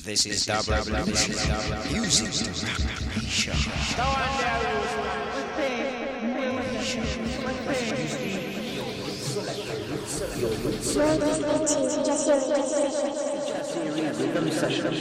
This is double music to rock nation. U-Jah-Siri Riddim Sessions.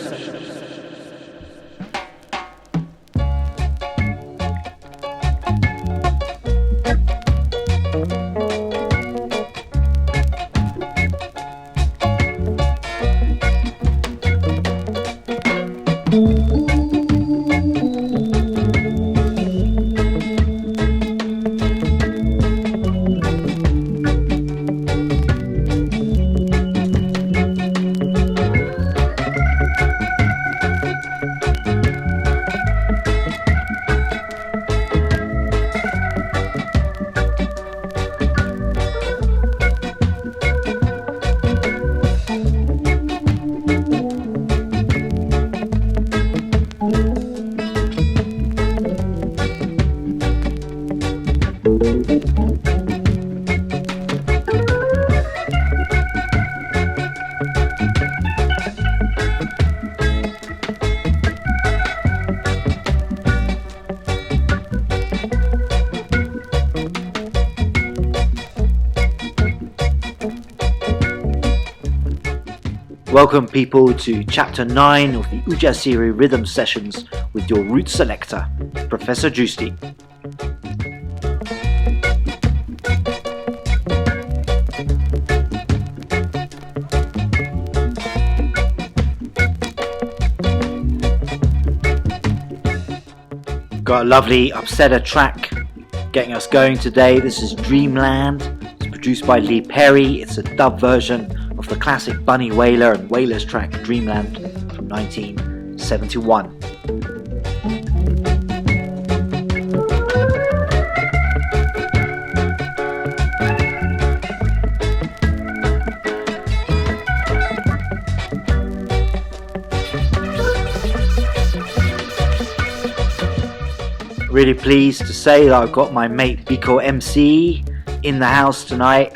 Welcome people to chapter 9 of the U-Jah-Siri Riddim Sessions with your Roots Selector, Professor Juicy. Got a lovely upsetter track getting us going today. This is Dreamland. It's produced by Lee Perry. It's a dub version of the classic Bunny Wailer and Wailer's track Dreamland from 1971. Really pleased to say that I've got my mate Biko MC in the house tonight.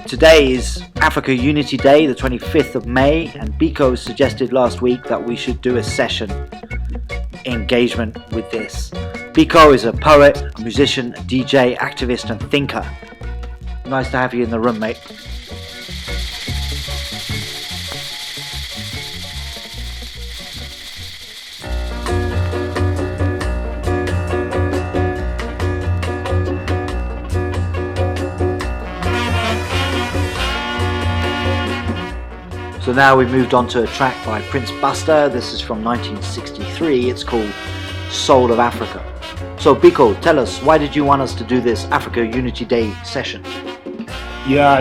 Today is Africa Unity Day, the 25th of May, and Biko suggested last week that we should do a session engagement with this. Biko is a poet, a musician, a DJ, activist and thinker. Nice to have you in the room, mate. So now we've moved on to a track by Prince Buster. This is from 1963. It's called Soul of Africa. So Biko, tell us, why did you want us to do this Africa Unity Day session? Yeah,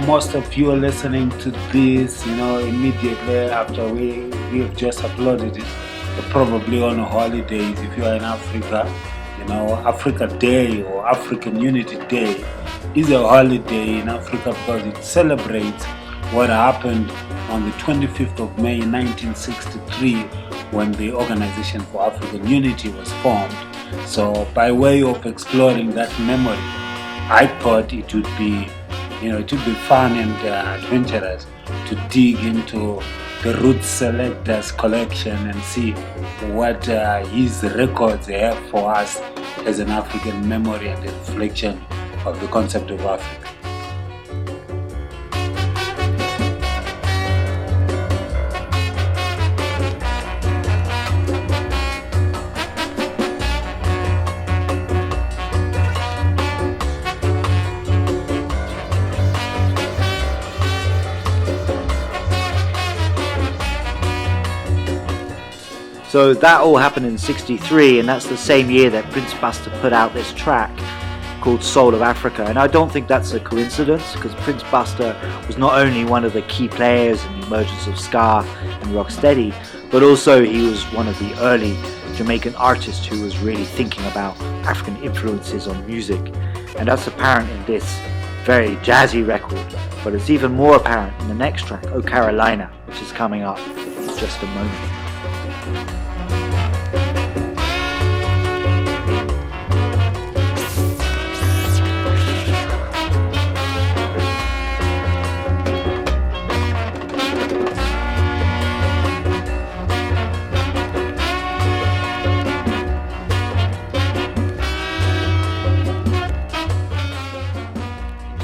most of you are listening to this, immediately after we've just uploaded it. You're probably on a holidays if you are in Africa. Africa Day or African Unity Day is a holiday in Africa because it celebrates what happened on the 25th of May 1963 when the Organization for African Unity was formed. So by way of exploring that memory, I thought it would be fun and adventurous to dig into the Roots Selector's collection and see what his records have for us as an African memory and a reflection of the concept of Africa. So that all happened in 63, and that's the same year that Prince Buster put out this track called Soul of Africa. And I don't think that's a coincidence, because Prince Buster was not only one of the key players in the emergence of ska and rocksteady, but also he was one of the early Jamaican artists who was really thinking about African influences on music. And that's apparent in this very jazzy record, but it's even more apparent in the next track, Oh Carolina, which is coming up in just a moment.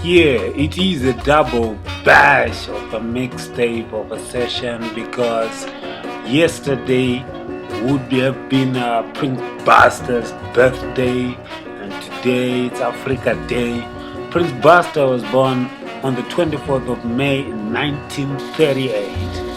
Yeah, it is a double bash of a mixtape of a session because yesterday would have been Prince Buster's birthday and today it's Africa Day. Prince Buster was born on the 24th of May in 1938.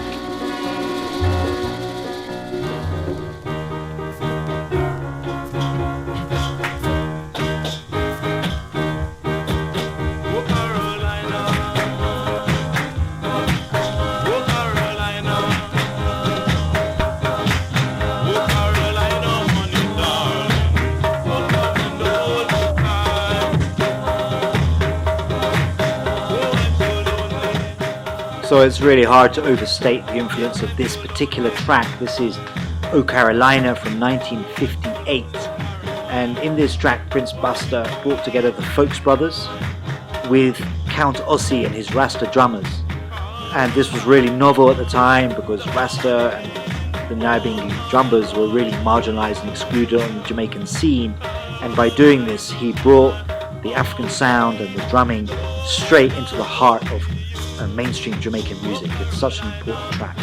So it's really hard to overstate the influence of this particular track. This is O Carolina from 1958. And in this track, Prince Buster brought together the Folks Brothers with Count Ossie and his Rasta drummers. And this was really novel at the time because Rasta and the Nyabingi drummers were really marginalized and excluded on the Jamaican scene. And by doing this, he brought the African sound and the drumming straight into the heart of mainstream Jamaican music. It's such an important track.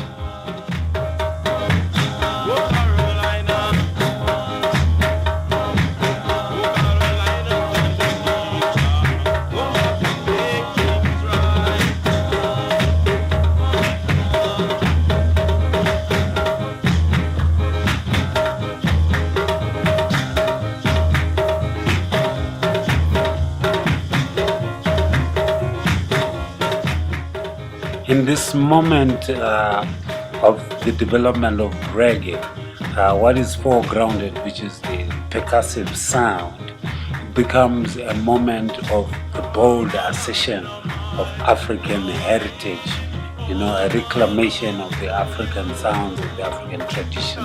In this moment of the development of reggae, what is foregrounded, which is the percussive sound, becomes a moment of a bold assertion of African heritage, you know, a reclamation of the African sounds and the African tradition.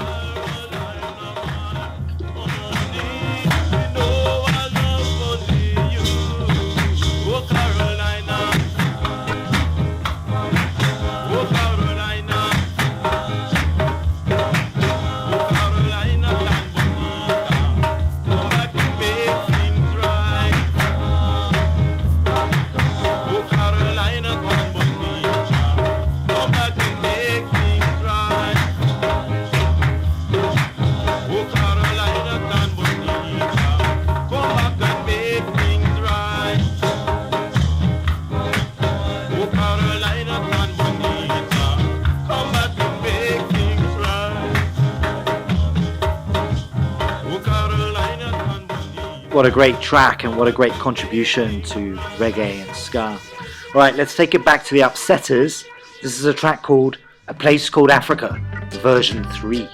What a great track and what a great contribution to reggae and ska. Alright, let's take it back to the Upsetters. This is a track called A Place Called Africa, version 3.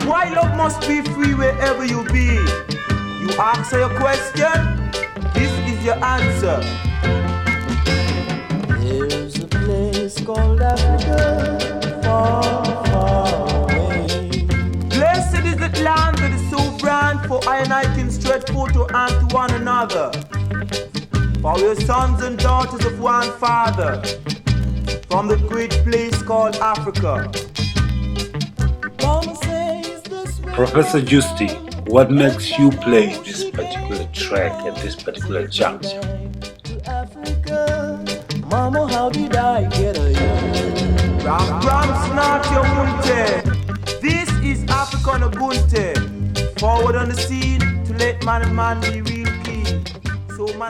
Why love must be free wherever you be? You answer your question, this is your answer. There's a place called Africa, far, far away. Blessed is the land that is so grand, for I and I can stretch forth your hand to one another. For we are sons and daughters of one Father, from the great place called Africa. Professor Justi, what makes you play this particular track at this particular juncture? Mama, how did I get a Ram snort your munte. This is African Ubuntu. Forward on the scene to let man and man be real key.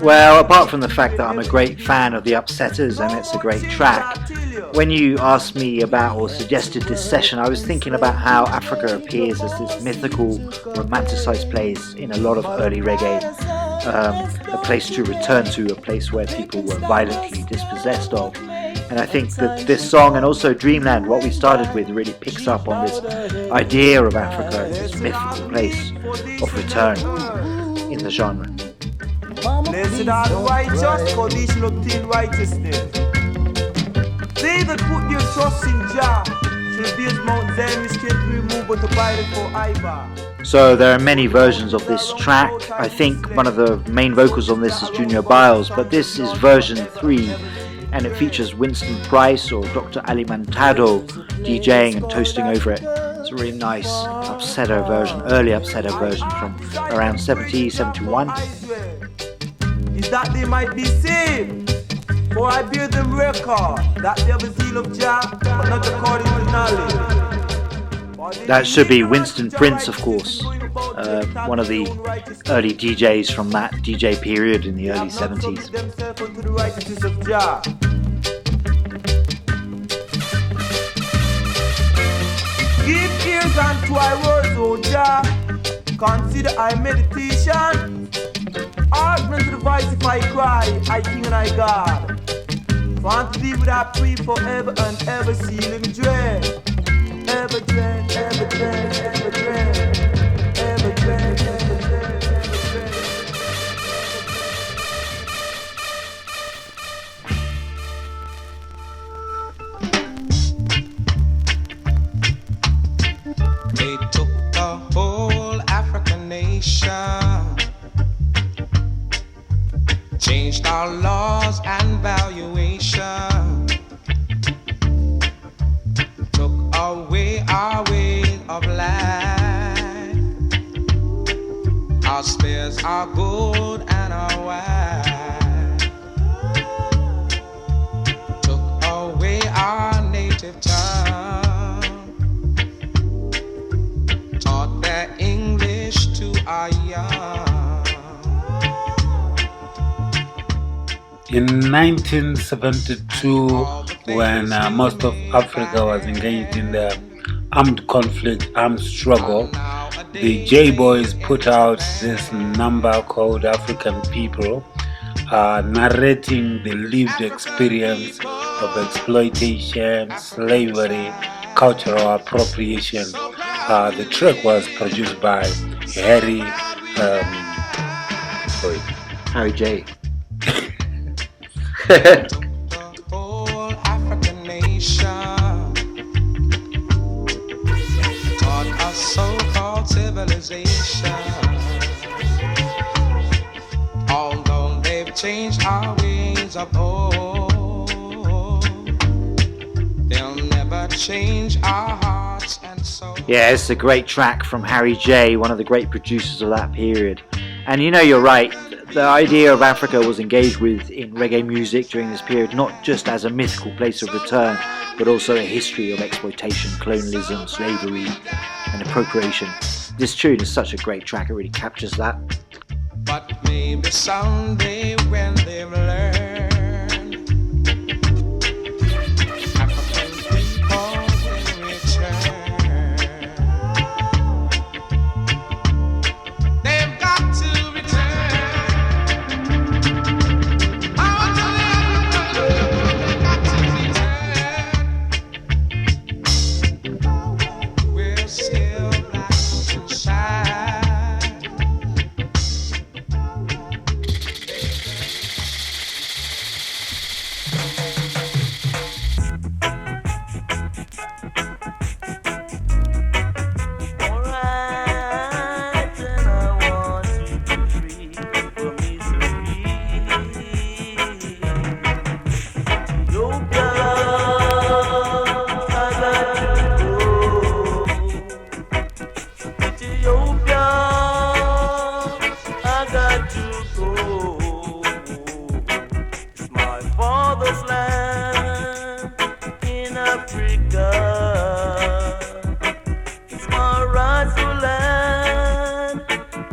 Well, apart from the fact that I'm a great fan of the Upsetters and it's a great track, when you asked me about or suggested this session, I was thinking about how Africa appears as this mythical, romanticized place in a lot of early reggae, a place to return to, a place where people were violently dispossessed of. And I think that this song and also Dreamland, what we started with, really picks up on this idea of Africa as this mythical place of return in the genre. Blessed are the righteous, for they shall obtain righteousness. They that put their trust in Jah shall be as Mount Zion, which can't be removed but abideth forever. So there are many versions of this track. I think one of the main vocals on this is Junior Biles, but this is version 3, and it features Winston Price or Dr. Ali Mantado DJing and toasting over it. It's a really nice upsetter version, early upsetter version from around 70, 71. Is that they might be saved, for I bear them record that they have a zeal of Jah, but not according to knowledge. That should be Winston Prince, of course, one of the early DJs from that DJ period in the early 70s. Give ears unto our words, O Jah. Consider our meditation. Argument to the voice if I cry, I King and I God. Want to be with our free forever and ever, seal him dread. Ever dread, ever dread, ever dread. Ever dread, ever dread, ever dread. They took the whole African nation, changed our laws and valuation, took away our way of life, our spares, our gold and our wife, took away our native tongue, taught their English to our young. In 1972, when most of Africa was engaged in the armed conflict, armed struggle, the J-Boys put out this number called African People, narrating the lived experience of exploitation, slavery, cultural appropriation. The track was produced by Harry J. The whole African nation, taught us so-called civilization. Although they've changed our ways of old, they'll never change our hearts and souls. Yeah, it's a great track from Harry J, one of the great producers of that period. And you know, you're right. The idea of Africa was engaged with in reggae music during this period, not just as a mythical place of return, but also a history of exploitation, colonialism, slavery, and appropriation. This tune is such a great track, it really captures that. But maybe someday when they've learned, African people will return. They've got to return. We're still black inside. Alright, and I want to be free from misery. Ethiopia, I got to go. Ethiopia, I got to go. It's my father's land in Africa. It's my rightful land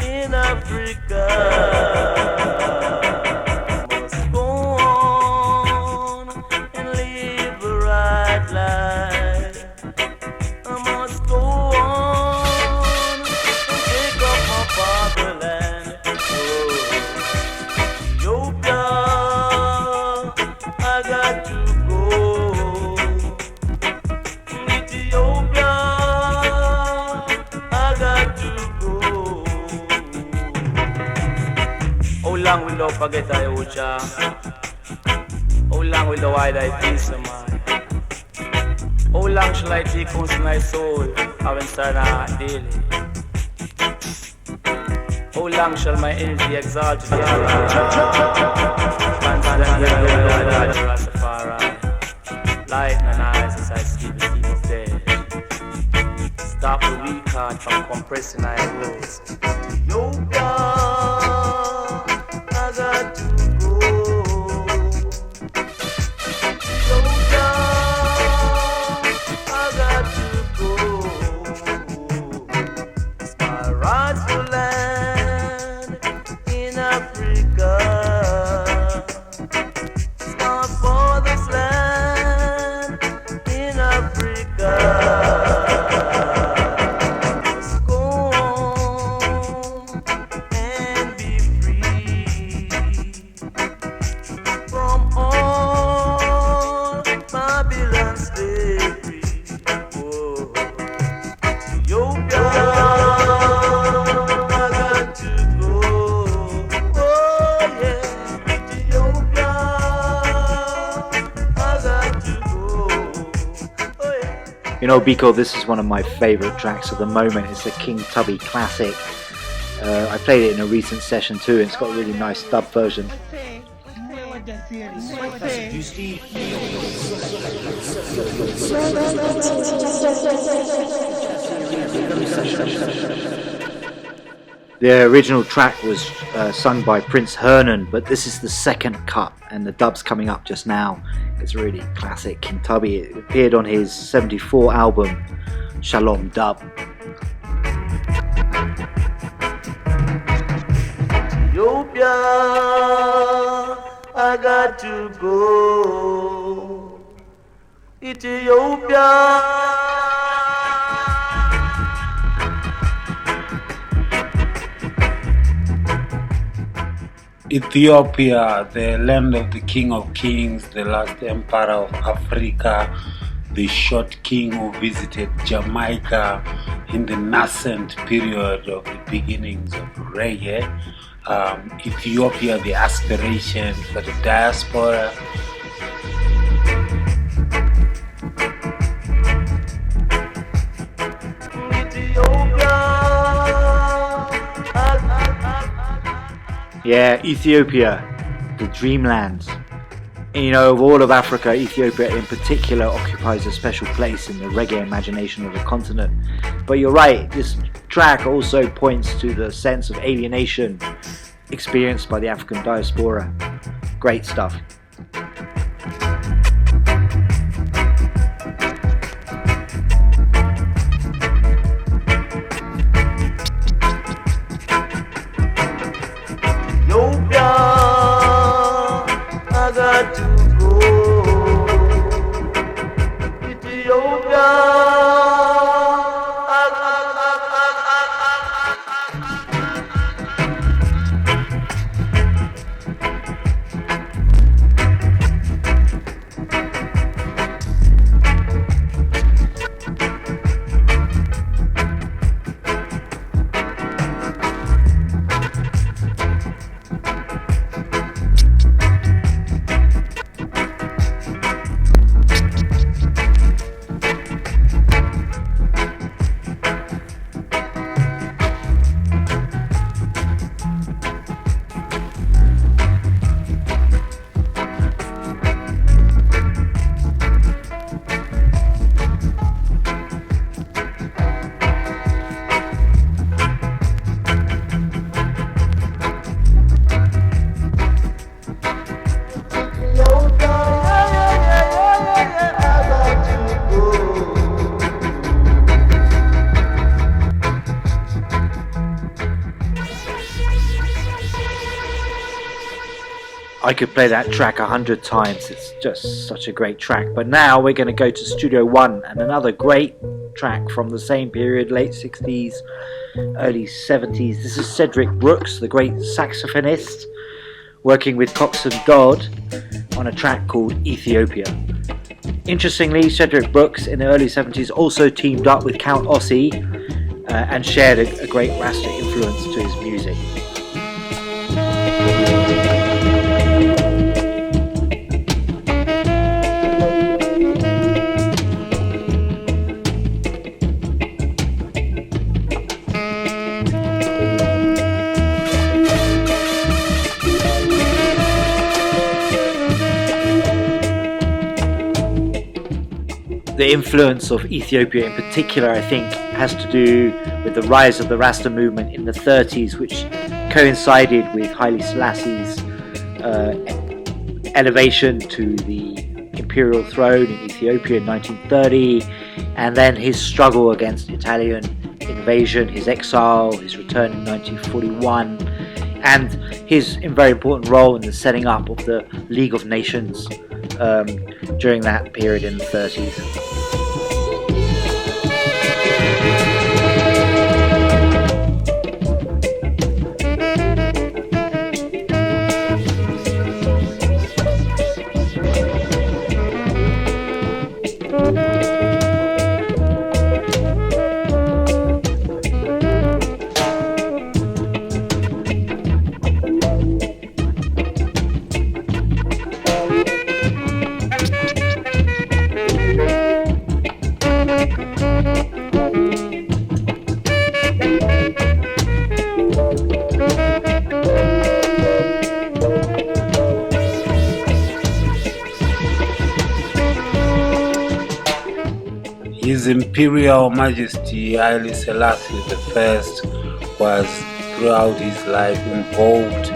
in Africa. I must go on and live a right life. I must go on and take up my fatherland. Ethiopia, I got to go. Ethiopia, I got to go. How long will thou forget thy U-Jah? How long will thou hide thy peace of mind? How long shall I take counsel my soul, have inside my heart daily? How long shall my energy exalt thee? Rastafari, light in my eyes as I sleep of dead. Stop heart from compressing our words. Ethiopia, I got to go. Ethiopia, I got to go. It's my rightful land in Africa. It's my father's land in Africa. You know, Biko, this is one of my favourite tracks of the moment. It's the King Tubby classic. I played it in a recent session too. It's got a really nice dub version. The original track was sung by Prince Hernan, but this is the second cut, and the dub's coming up just now. It's really classic King Tubby. It appeared on his 74 album, Shalom Dub. Ethiopia, I got to go. Ethiopia. Ethiopia, the land of the King of Kings, the last empire of Africa, the short king who visited Jamaica in the nascent period of the beginnings of reggae. Ethiopia, the aspiration for the diaspora. Yeah, Ethiopia, the dreamland. And, you know, of all of Africa, Ethiopia in particular occupies a special place in the reggae imagination of the continent. But you're right, this track also points to the sense of alienation experienced by the African diaspora. Great stuff. I could play that track 100 times. It's just such a great track. But now we're going to go to Studio One and another great track from the same period, late 60s, early 70s. This is Cedric Brooks, the great saxophonist, working with Coxsone Dodd on a track called Ethiopia. Interestingly, Cedric Brooks in the early 70s also teamed up with Count Ossie and shared a great Rasta influence to his music. The influence of Ethiopia in particular, I think, has to do with the rise of the Rasta movement in the 30s, which coincided with Haile Selassie's elevation to the imperial throne in Ethiopia in 1930, and then his struggle against Italian invasion, his exile, his return in 1941, and his very important role in the setting up of the League of Nations during that period in the 30s. His Imperial Majesty Haile Selassie I was throughout his life involved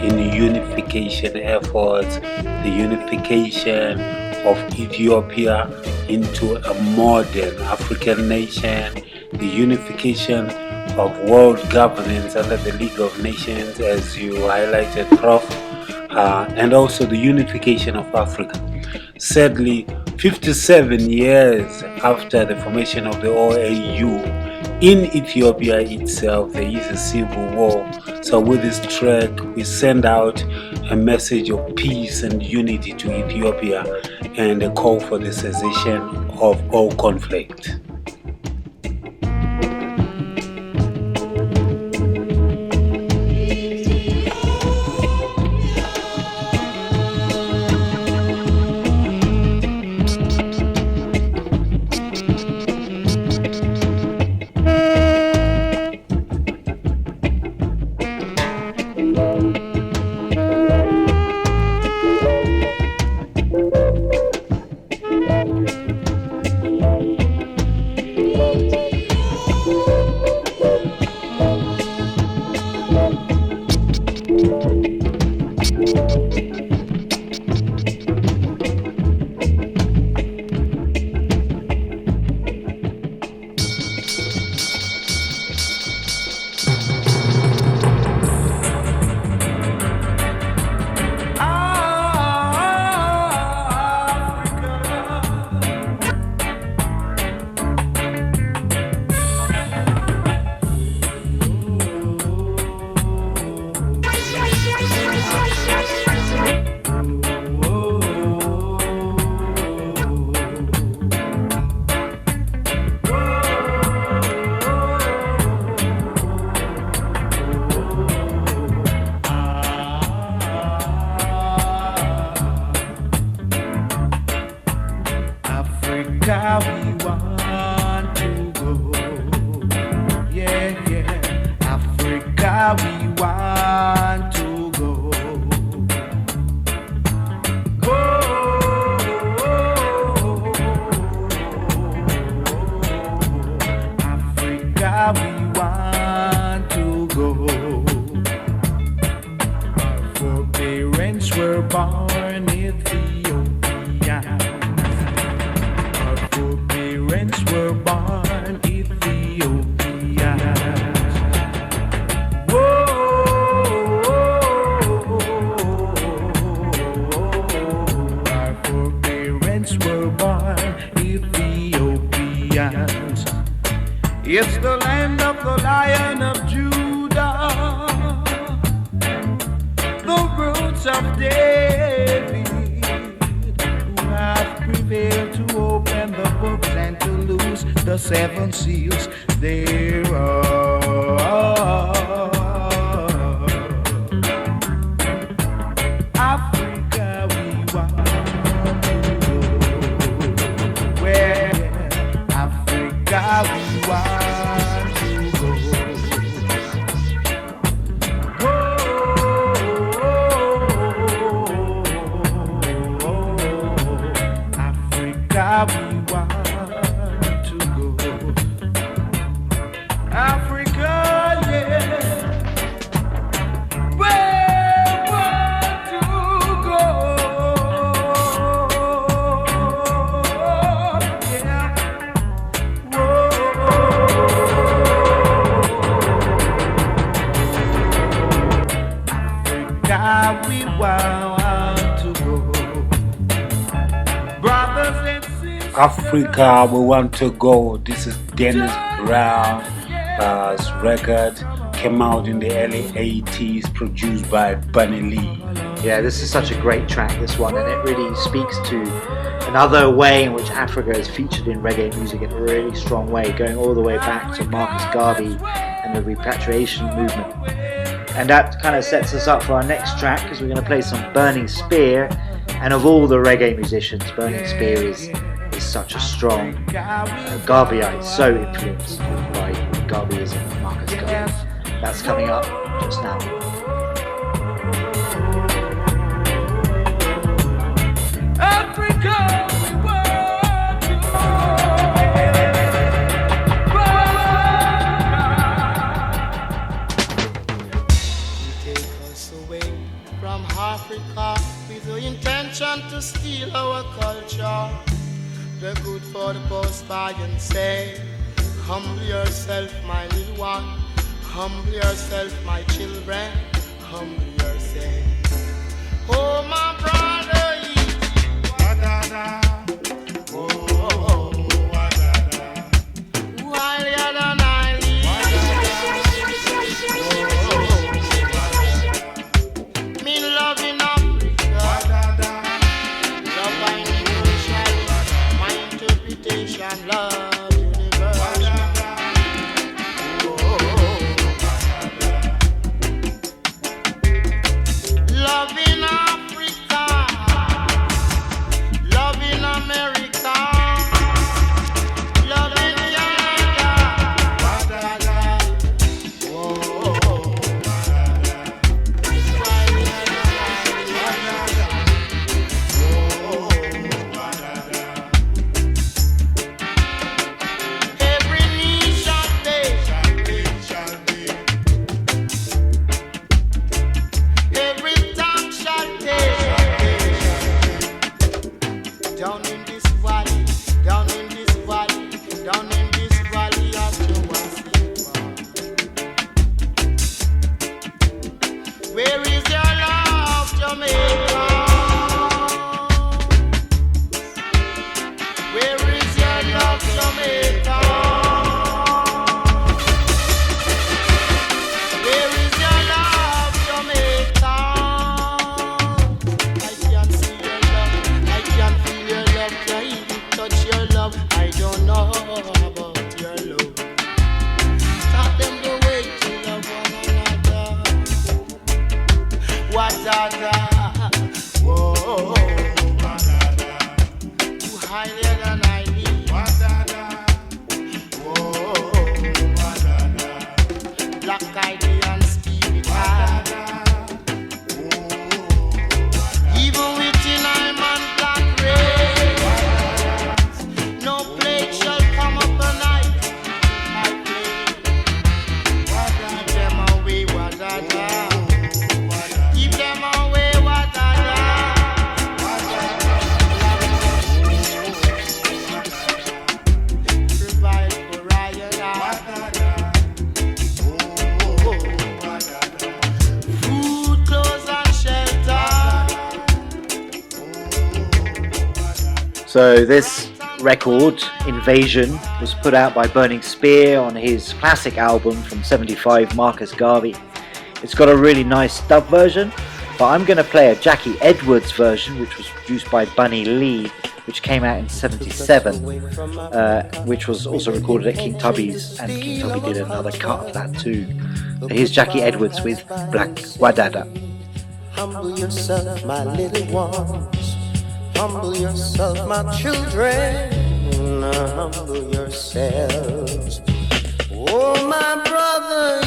in the unification efforts, the unification of Ethiopia into a modern African nation, the unification of world governance under the League of Nations, as you highlighted, Prof, and also the unification of Africa. Sadly, 57 years after the formation of the OAU, in Ethiopia itself, there is a civil war. So with this track, we send out a message of peace and unity to Ethiopia and a call for the cessation of all conflict. It's the land of the Lion of Judah, the roots of David, who have prevailed to open the books and to loose the seven seals thereof. Africa, we want to go. Where Africa, we want. We want to go. we want to go. Brothers and sisters, Africa, we want to go. This is Dennis Brown's record. Came out in the early 80s, produced by Bunny Lee. Yeah, this is such a great track, this one, and it really speaks to another way in which Africa is featured in reggae music in a really strong way, going all the way back to Marcus Garvey and the repatriation movement. And that kind of sets us up for our next track, because we're going to play some Burning Spear. And of all the reggae musicians, Burning Spear is such a strong Garveyite, so influenced by Garveyism and Marcus Garvey. That's coming up just now. Africa, we want to take us away from Africa with the intention to steal our culture. The good for the post and say, humble yourself, my little one. Humble yourself, my children. Humble yourself. Oh, my brother, wa-da-da. Oh, wa-da-da. While you're the night, me love in Africa. Love by emotion, my interpretation, love universal. Love in Africa, love in America, love in Canada. Every knee shall bend, every tongue shall take. Down in this valley, down in this valley, down in this valley of U-Jah-Siri. Where is your love, Jamaica? Where is your love, Jamaica? Where is your love, Jamaica? I can see your love, I can feel your love, can even touch your love. I don't know about your love. Taught them the way to love one another. Wa-da-da. Whoa. Too higher than I need. Whoa. Black ID and spirit. Even within I'm on black race, no plague shall come upon I. Keep them away, wa-da-da. Keep them away, wa-da-da. Provide for I and I. Food, clothes and shelter. So this record, Invasion, was put out by Burning Spear on his classic album from '75, Marcus Garvey. It's got a really nice dub version, but I'm going to play a Jackie Edwards version, which was produced by Bunny Lee, which came out in '77, which was also recorded at King Tubby's, and King Tubby did another cut of that too. So here's Jackie Edwards with Black Wadada. Humble yourself, my little ones. Humble yourself, my children. Humble yourselves. Oh, my brother.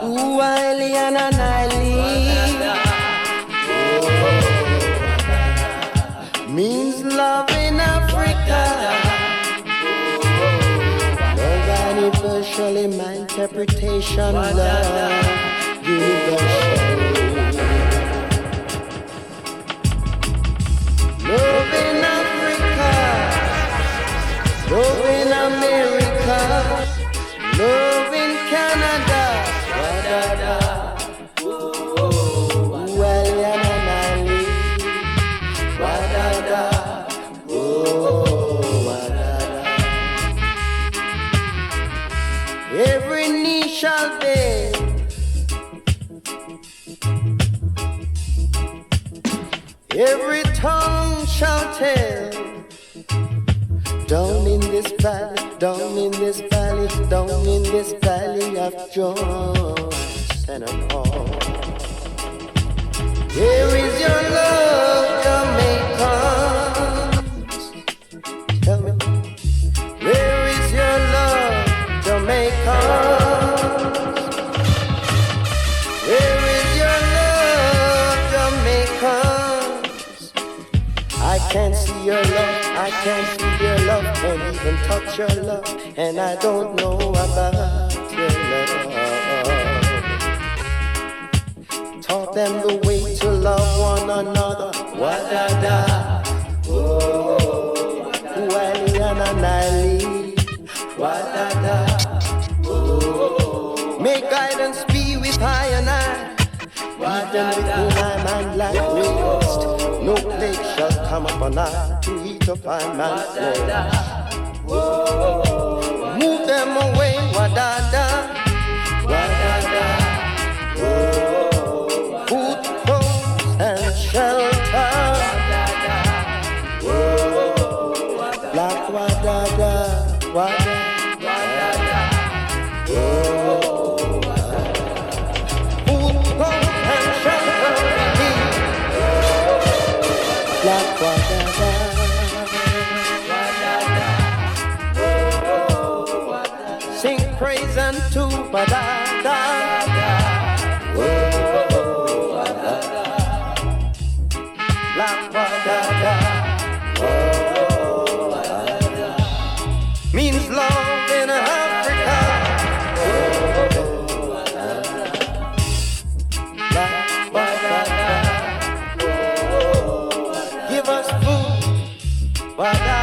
Ooh, Wiley and means love in Africa. Love universally, my interpretation, love universally. Love in Africa, love in America, love in Canada. every knee shall bend, every tongue shall tell. Down in this valley, down in this valley, down in this valley of joys and of all. Where is your love, Jamaicans? Tell me, where is your love, Jamaicans? Where is your love, Jamaicans? I can't see your love, I can't see your love, can't even touch your love, and I don't know about your love. Taught them the way to love one another. Wa-da-da, oh, Waliana Nali. Wa-da-da, oh, may guidance be with I and I. Even with whom I man like waste, no plague shall come upon I to eat up I man's flesh. Move them away, wa-da-da, wa-da-da, food, clothes, and shelter. Black wa-da-da, wa-da-da. Sing praise unto Badada. Black Badada means love in Africa. Black Badada, give us food. Badada.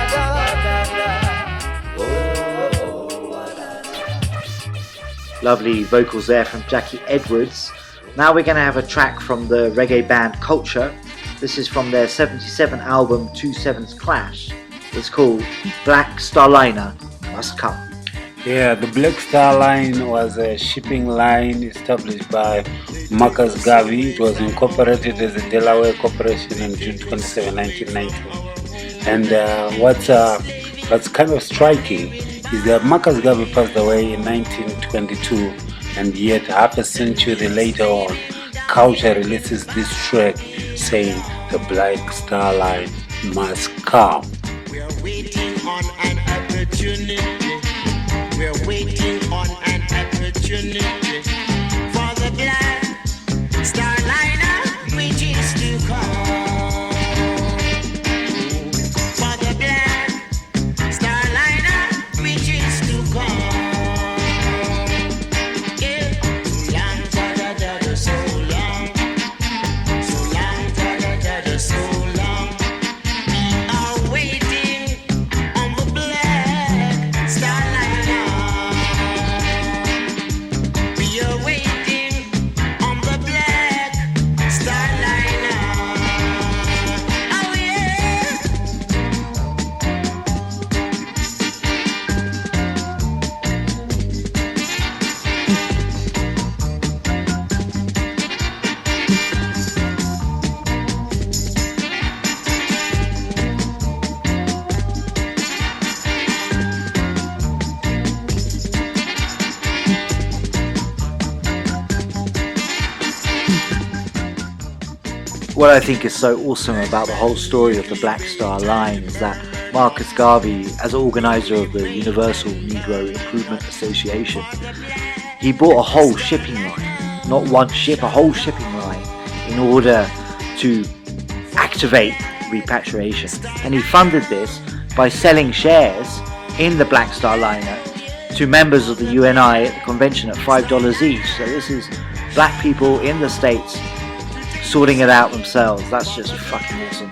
Lovely vocals there from Jackie Edwards. Now we're going to have a track from the reggae band Culture. This is from their 77 album 2/7's Clash. It's called Black Star Liner Must Come. Yeah, the Black Star Line was a shipping line established by Marcus Garvey. It was incorporated as a Delaware corporation in June 27, 1990. And what's kind of striking is that Marcus Garvey passed away in 1922, and yet half a century later on, Culture releases this track saying the Black Star Line must come. We are waiting on an opportunity. We are waiting on an opportunity for the Black Star Liner, which is to come. For the Black Star Liner, which is to come. Yeah, so long, so long, so long. We are waiting on the Black Star Liner. We are waiting on the Black Star Liner. Oh yeah. What I think is so awesome about the whole story of the Black Star Line is that Marcus Garvey, as organizer of the Universal Negro Improvement Association, he bought a whole shipping line, not one ship, a whole shipping line, in order to activate repatriation. And he funded this by selling shares in the Black Star Liner to members of the UNI at the convention at $5 each. So this is black people in the States sorting it out themselves. That's just fucking awesome.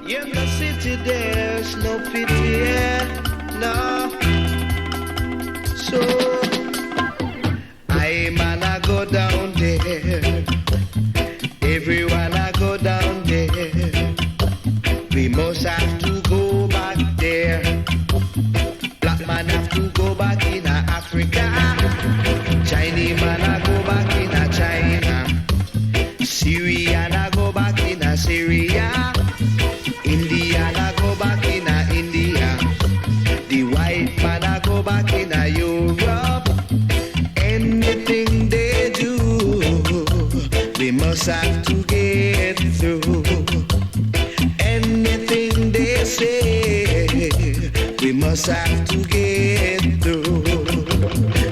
In the city there's no pity, yeah, no. So I man I go down there. Everyone I go down there. We must have to go back there. Black man have to go back in Africa. Chinese man I go back in China. Syrian I go back in Syria. Indian I go back in India. The white man I go back in Europe. Anything they do, we must have to get through. Anything they say, we must have to get through.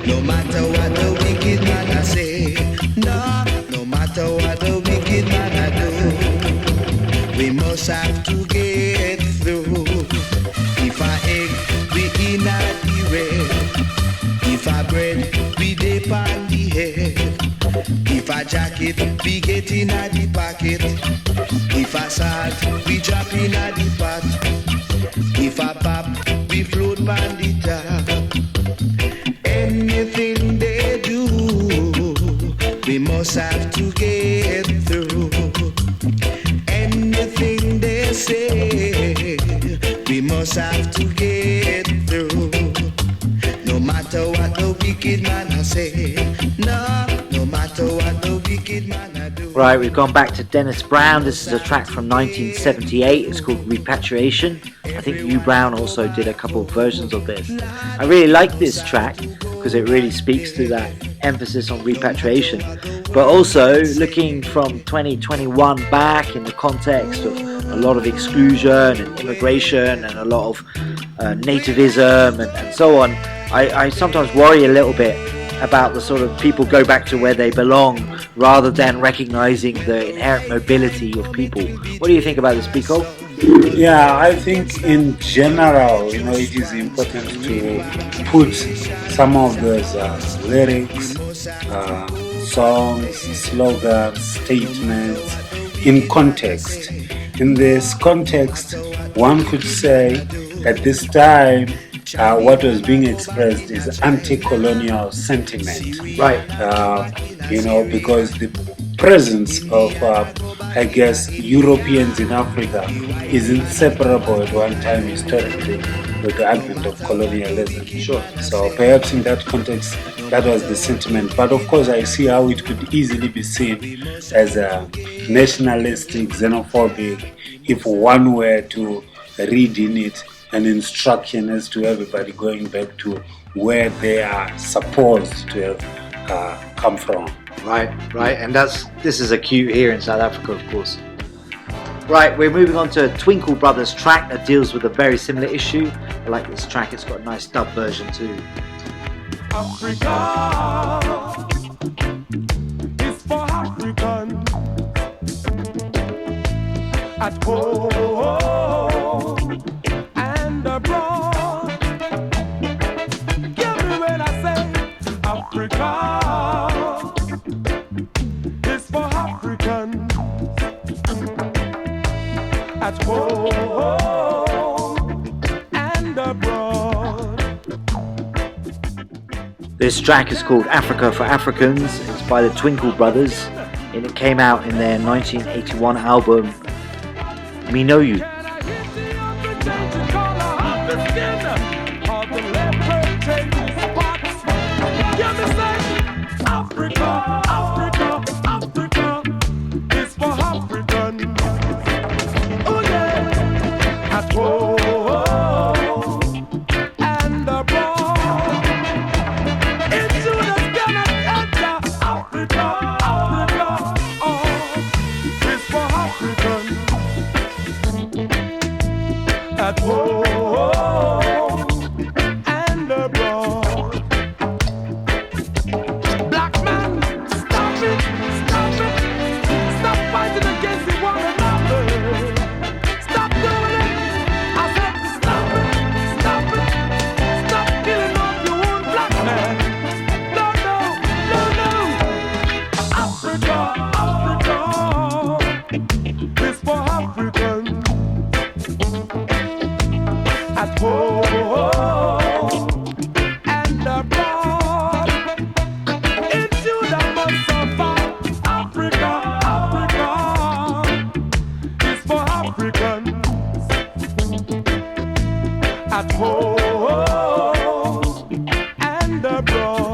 No matter what the wicked man I say, no matter what the wicked man I do, we must have to get through. If I egg, we in the red. If I bread, we dip on the head. If I jacket, we get in the pocket. If I salt, we drop in the pot. If I pop, we float on the top. Anything they do, we must have to get through. Anything they say, we must have to get through. No matter what the wicked man I say, no matter what the wicked man I do. Right, we've gone back to Dennis Brown. This is a track from 1978. It's called Repatriation. I think U Brown also did a couple of versions of this. I really like this track because it really speaks to that emphasis on repatriation. But also looking from 2021 back in the context of a lot of exclusion and immigration and a lot of nativism and so on, I sometimes worry a little bit about the sort of people go back to where they belong rather than recognizing the inherent mobility of people. What do you think about this, Biko? Yeah, I think in general, it is important to put some of those lyrics, songs, slogans, statements in context. In this context, one could say at this time, what was being expressed is anti-colonial sentiment. Right. Because the presence of, Europeans in Africa is inseparable at one time historically with the advent of colonialism. Sure. So perhaps in that context, that was the sentiment. But of course, I see how it could easily be seen as a nationalistic, xenophobic, if one were to read in it an instruction as to everybody going back to where they are supposed to have come from. Right, and this is acute here in South Africa, of course. Right, we're moving on to a Twinkle Brothers track that deals with a very similar issue. I like this track, it's got a nice dub version too. Africa is for Africans at home and abroad. Give me when I say Africa is for Africans at home and abroad. This track is called Africa for Africans. It's by the Twinkle Brothers and it came out in their 1981 album Me Know You. At home and abroad. Black man, stop it, stop fighting against one another. Stop doing it, I said stop it, stop killing off your own black man. No, Africa, this for Africans. at home and abroad.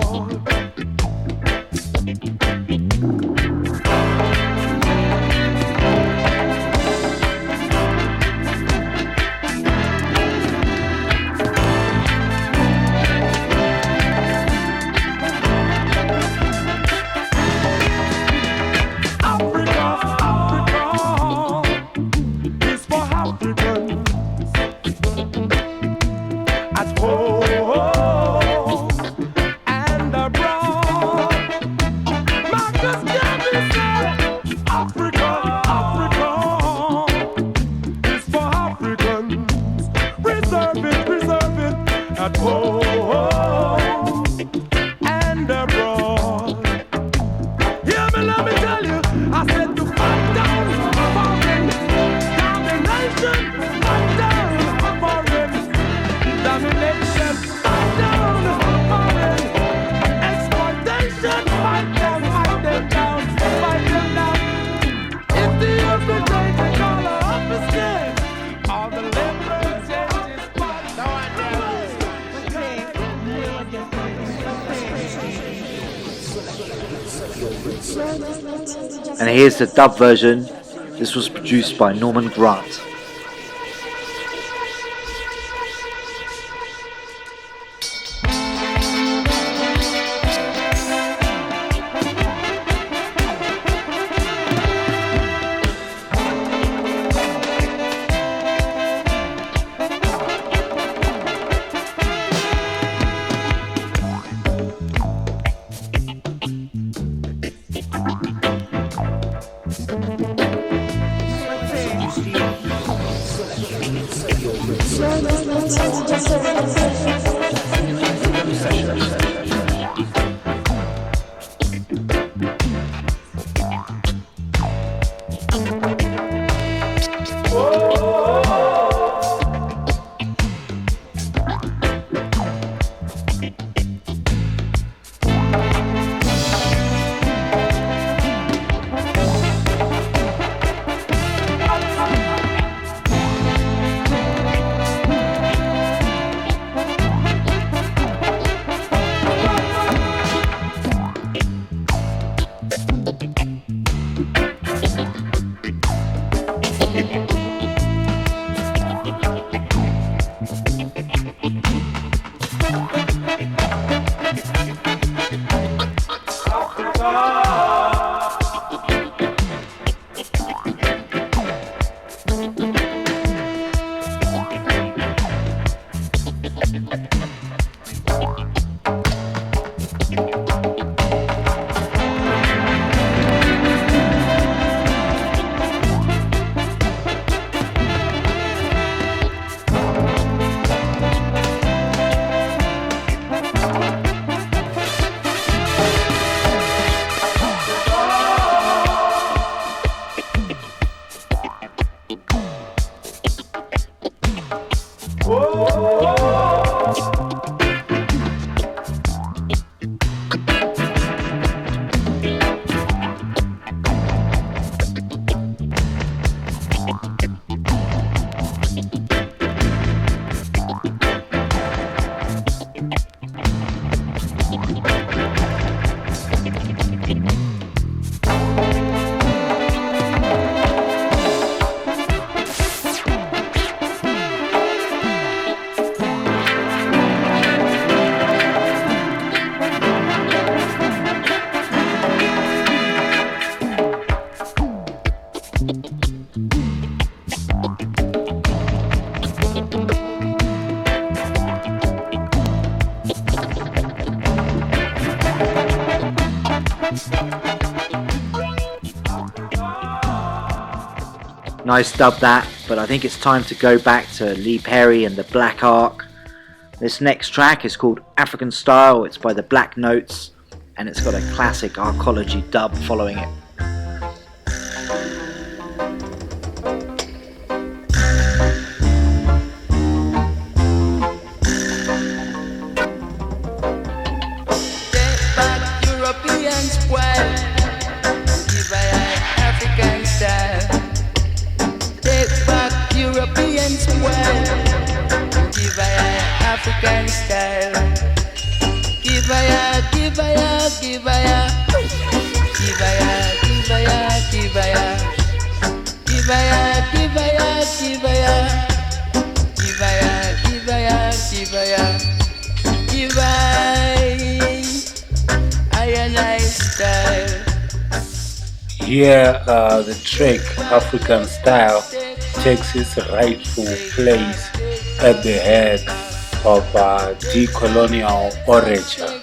And here's the dub version. This was produced by Norman Grant. Nice dub that, but I think it's time to go back to Lee Perry and the Black Ark. This next track is called African Style. It's by the Black Notes, and it's got a classic arcology dub following it. give I African style. Give I, give I, give I, give I, give I, give I, give I, give I, give I, give I, give I, give I, give I a nice style. Here, the track African Style takes its rightful place at the head of decolonial orature.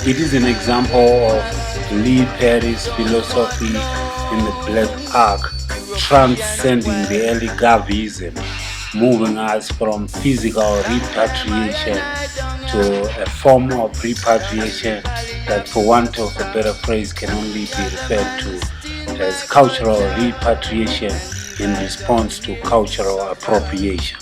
It is an example of Lee Perry's philosophy in the Black Ark, transcending the early Garveyism, moving us from physical repatriation to a form of repatriation that, for want of a better phrase, can only be referred to as cultural repatriation in response to cultural appropriation.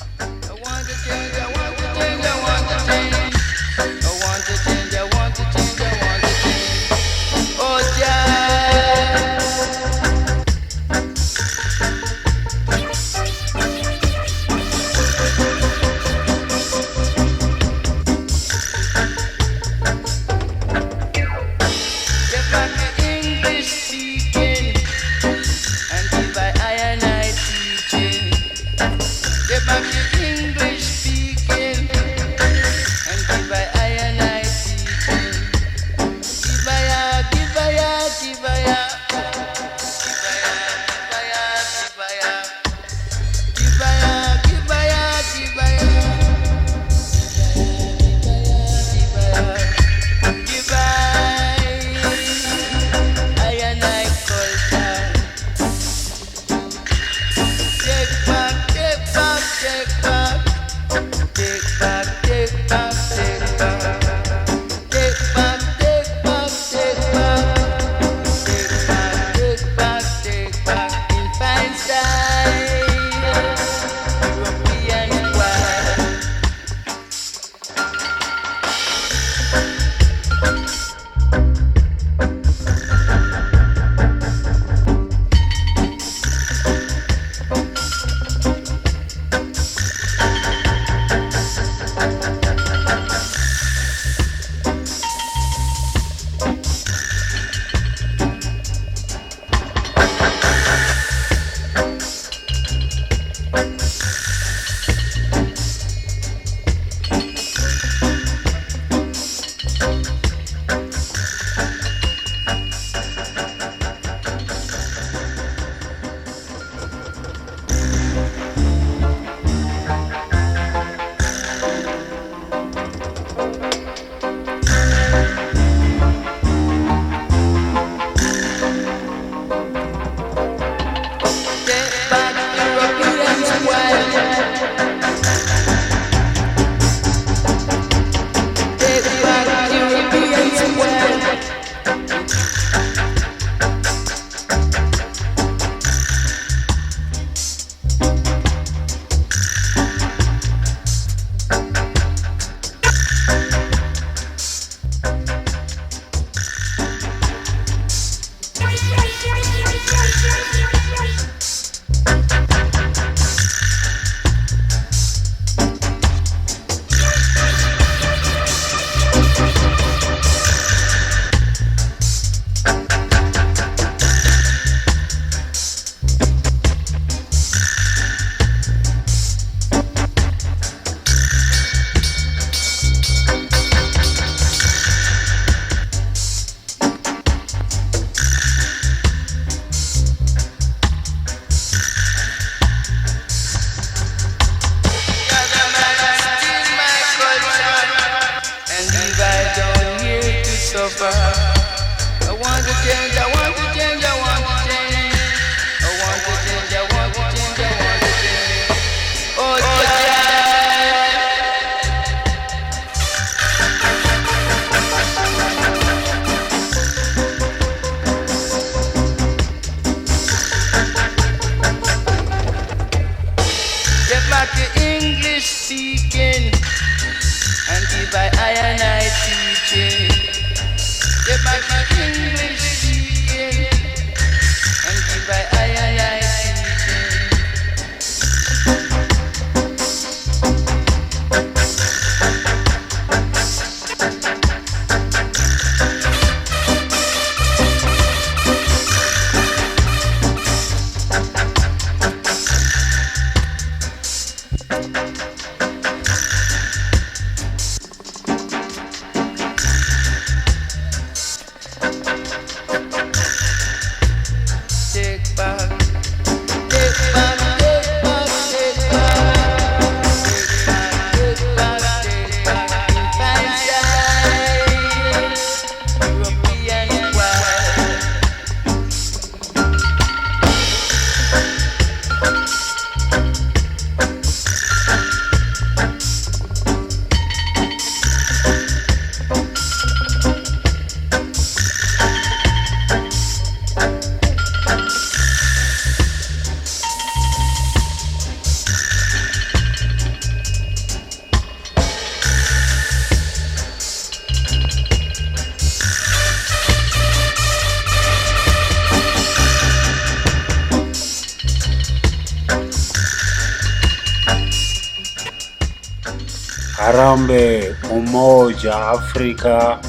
Harambe, Umoja, Africa,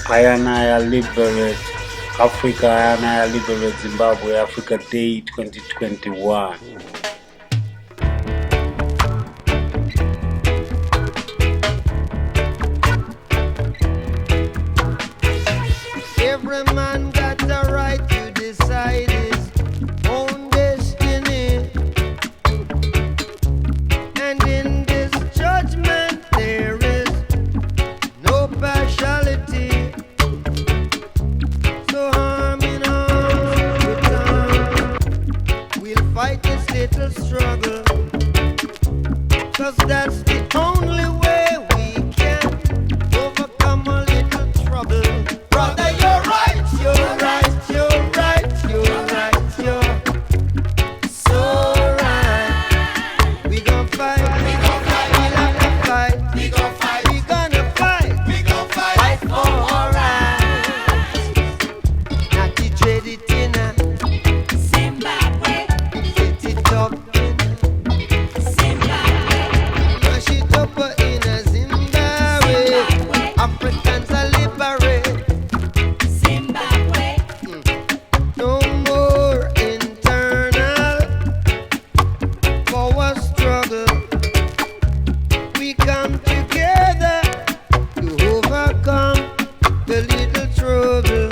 Ayanaya Liberate, Africa, Ayanaya Liberate Zimbabwe, Africa Day 2021. Every man got the right to decide his own destiny. And in this judgment there is no partiality. So arm in arm with arm, we'll fight this little struggle. 'Cause that's the only way we can overcome a little trouble. Brother, you're right, you're right, you're right, you're right, you're so right. We gon' fight, we gon' fight, we'll have to fight, we gon' fight, we gonna fight, we gon' fight for our rights. Not to trade it in a Zimbabwe, set it up in Zimbabwe, mash it up in a Zimbabwe. Africans are liberate. No more internal power struggle. We come together to overcome the little trouble.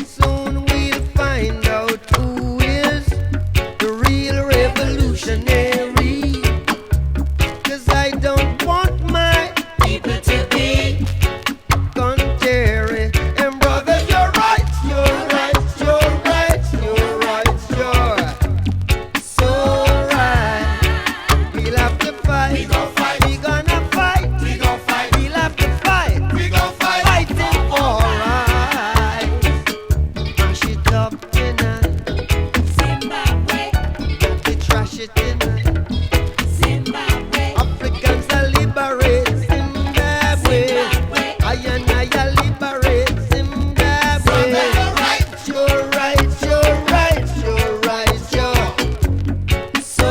Soon we'll find out who is the real revolutionary. 'Cause I don't want my people to be contrary. And brothers, you're right, you're right, you're right, you're right, you're so right. We'll have to fight, we gon' fight, we gonna fight, we gon' fight, we'll have to fight, we gon' fight, fighting for right. Mash it up in a Zimbabwe, got to trash it in a Zimbabwe. Africans are liberate Zimbabwe. I liberate Zimbabwe. You're right, you're right, you're right, you're right, you're so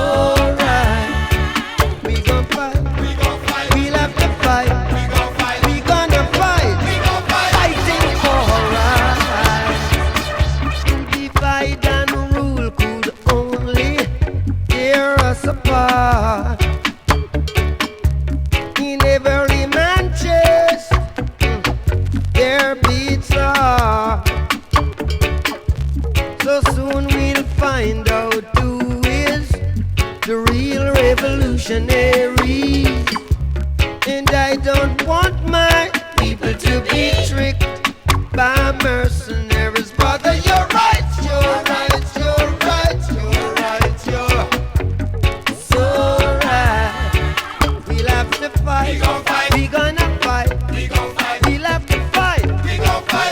right. We gon' fight, we'll have to fight, we gonna fight, fighting for right. Divide and rule could only tear us apart. In every man chest, their beats are. So soon we'll find out who is the real revolutionary. And I don't want my people to be tricked by mercenaries. Brother, you're right, you're right, you're right, you're right, you're so right. We'll have to fight, we gonna fight, we'll have to fight,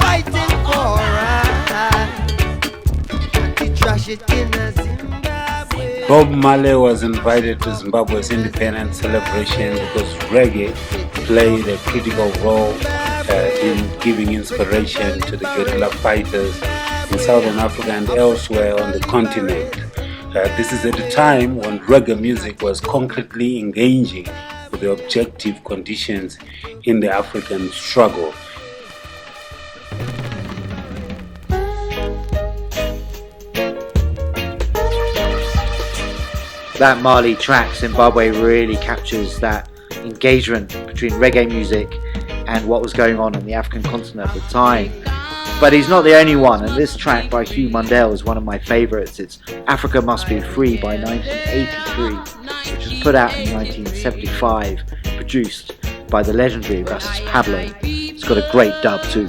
fighting for right. To trash it in a Zimbabwe. Bob Marley was invited to Zimbabwe's independence celebration because reggae played a critical role in giving inspiration to the guerrilla fighters in Southern Africa and elsewhere on the continent. This is at a time when reggae music was concretely engaging with the objective conditions in the African struggle. That Mali track, Zimbabwe, really captures that engagement between reggae music and what was going on the African continent at the time. But he's not the only one, and this track by Hugh Mundell is one of my favourites. It's Africa Must Be Free by 1983, which was put out in 1975, produced by the legendary Rastus Pablo. It's got a great dub too.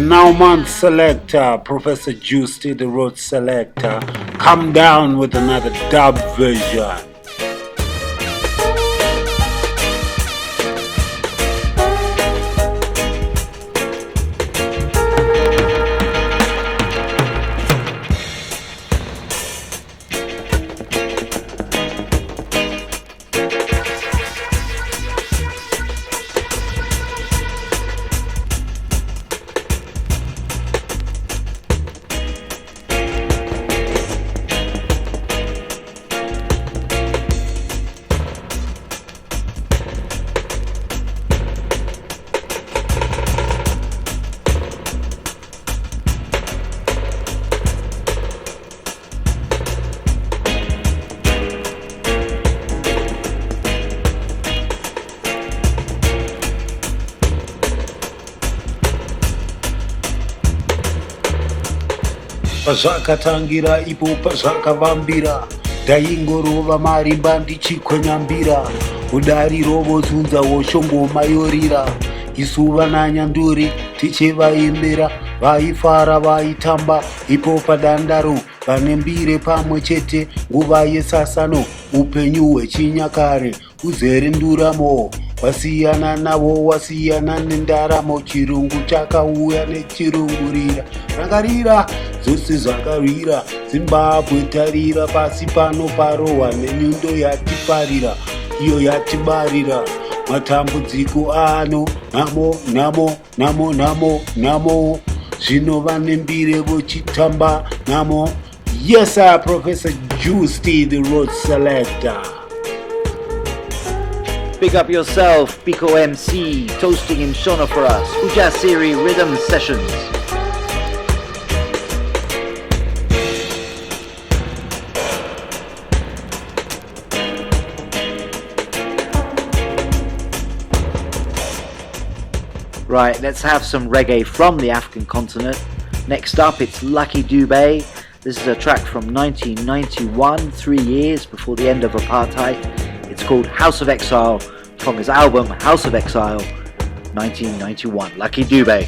Now Roots Selector, Professor Juicy, the Roots Selector, come down with another dub version. Pazvakatangira ipo pazvakavambira ndaingorova marimba ndichikwenyambira udari rovozunza woshongomayorira isu vananyanduri tichivaimbira vaifara vaitamba ipo padandaro vanembire pamwe chete nguva yesasano upenyu hwechinyakare uzere nduramo wasiyana navo wasiyana nendaramo chirungu chakauya nechirungurira rangarira zvose zvakarwira Zimbabwe tarira pasi pano parohwa nenyundo yatiparira iyo yatibarira matambudziko ano namo zvino vanembire vochitamba namo. Yes sir, Professor Juicy, the Roots Selector. Big up yourself, Biko MC, toasting in Shona for us. U-Jah-Siri Riddim Sessions. Right, let's have some reggae from the African continent. Next up, it's Lucky Dube. This is a track from 1991, 3 years before the end of apartheid. It's called House of Exile, from his album House of Exile, 1991. Lucky Dube.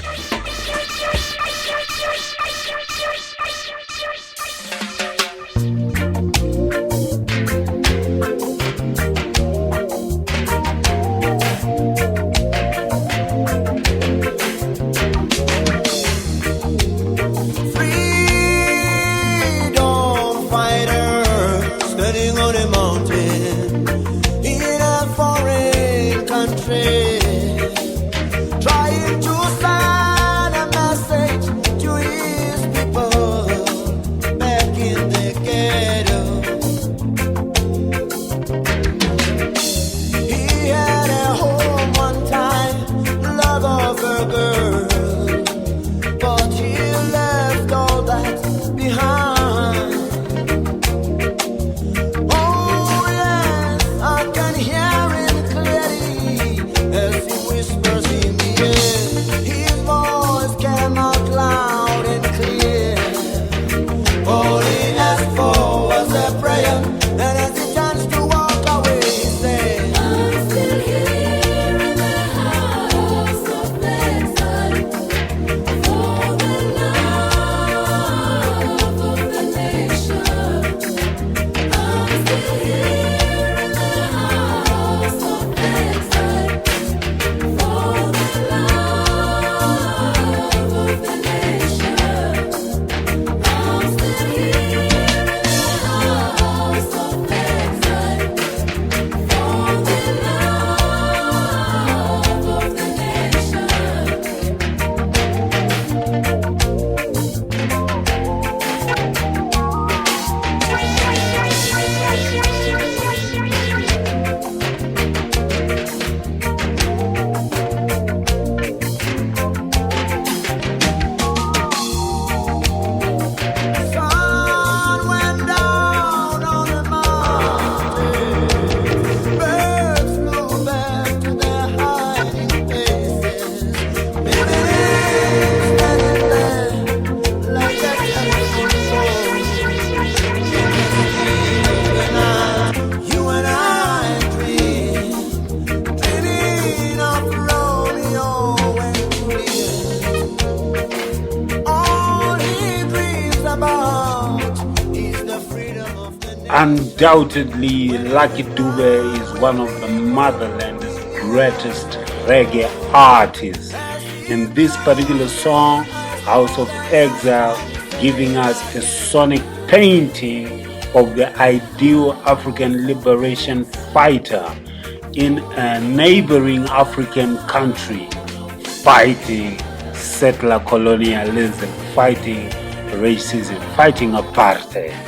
Undoubtedly, Lucky Dube is one of the motherland's greatest reggae artists. In this particular song, House of Exile, giving us a sonic painting of the ideal African liberation fighter in a neighboring African country, fighting settler colonialism, fighting racism, fighting apartheid.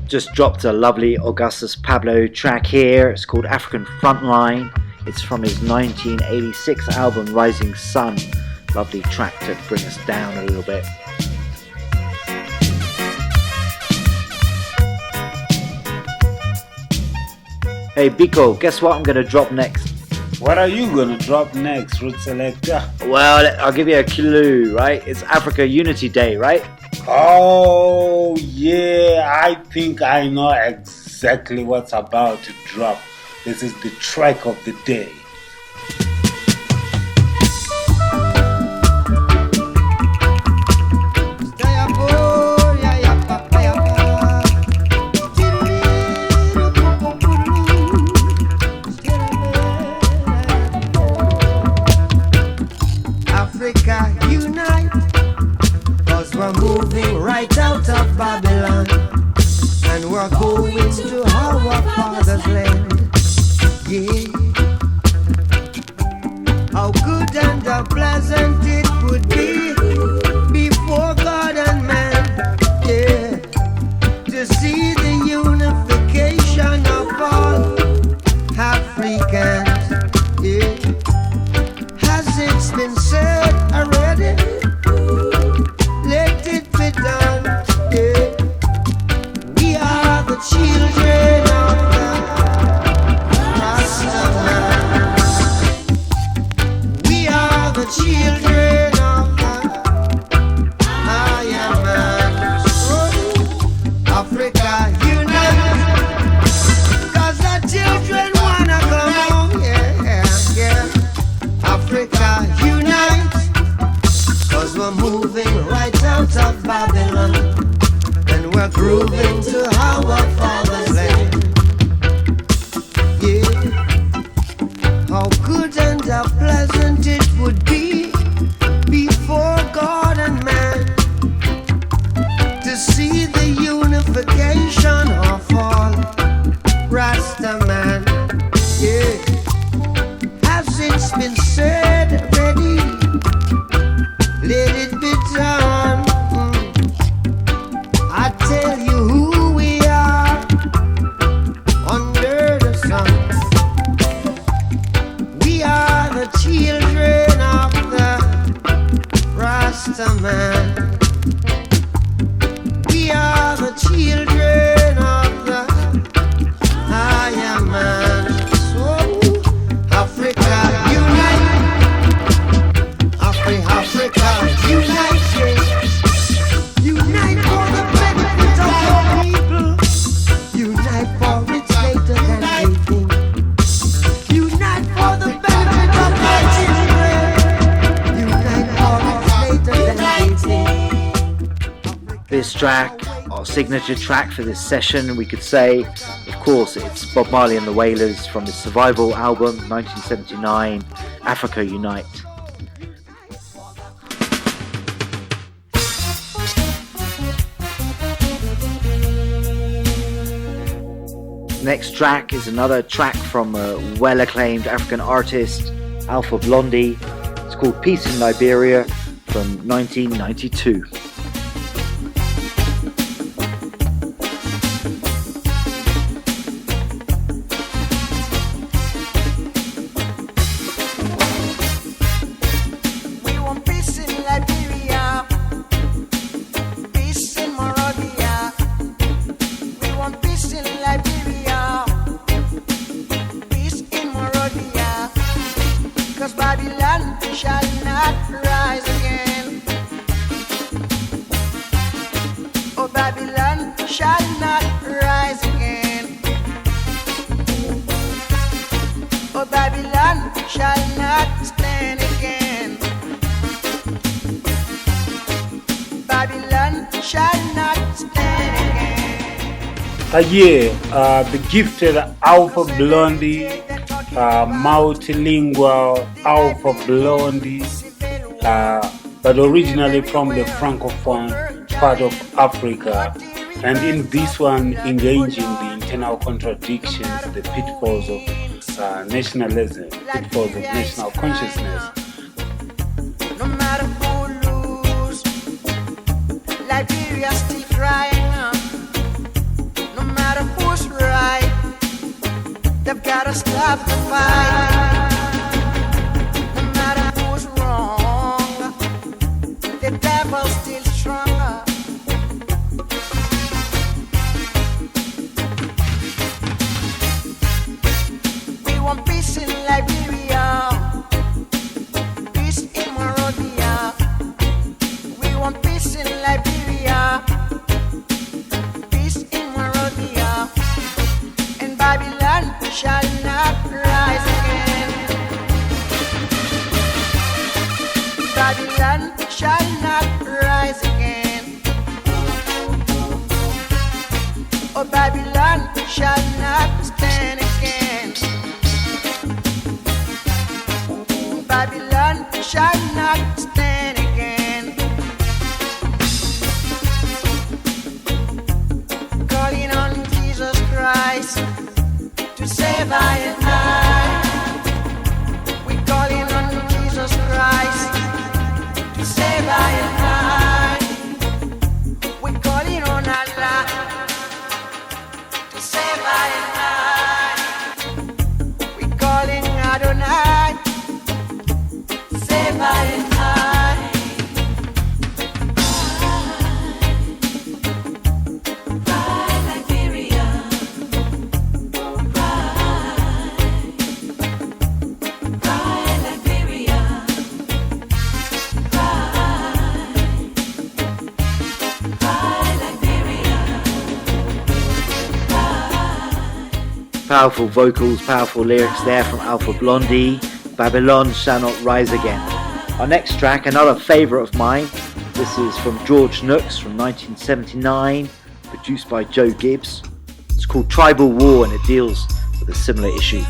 Just dropped a lovely Augustus Pablo track here. It's called African Frontline. It's from his 1986 album Rising Sun. Lovely track to bring us down a little bit. Hey Biko, guess what I'm going to drop next? What are you going to drop next, Roots Selector? Well, I'll give you a clue, right? It's Africa Unity Day, right? Oh, yeah, I think I know exactly what's about to drop. This is the track of the day. Africa unite, 'cause we're moving right out of Babylon, and we're going to our father's land. Yeah, how good and how pleasant it would be before God and man. Yeah, to see the unification of all Africans. Yeah, has it been said already? Let it be done. Yeah, we are the children of the Rasta man. We are a grooving to our father's land. Yeah, how good and how pleasant it would be before God and man to see the unification of all Rasta man. Yeah, as it's been said already, let it be done. I tell you who we are under the sun. We are the children of the Rasta man. We are the children of the higher man. So Africa unite, Africa unite, unite for the benefit of your people, unite for it's later than they think, unite for the benefit of my children, unite for it's later than they think. This track, our signature track for this session, we could say, of course, it's Bob Marley and the Wailers from his Survival album 1979, Africa Unite. Next track is another track from a well-acclaimed African artist, Alpha Blondy. It's called Peace in Liberia from 1992. The gifted Alpha Blondy, multilingual Alpha Blondy, but originally from the Francophone part of Africa, and in this one engaging the internal contradictions, the pitfalls of nationalism, pitfalls of national consciousness. No matter who lose, Liberia still crying. Who's right? They've gotta stop the fight. No matter who's wrong, the devil's still stronger. We want peace in Liberia, peace in Monrovia. We want peace in Liberia. Babylon shall not rise again. Babylon shall not rise again. Oh, Babylon shall not stand again. Babylon shall not stand again. Calling on Jesus Christ to save I and I. We're calling on Jesus Christ to save I and I. We're calling on Allah to save I and I. We're calling Adonai to save I and I. Powerful vocals, powerful lyrics there from Alpha Blondy. Babylon Shall Not Rise Again. Our next track, another favourite of mine. This is from George Nooks from 1979. produced by Joe Gibbs. It's called Tribal War and it deals with a similar issue.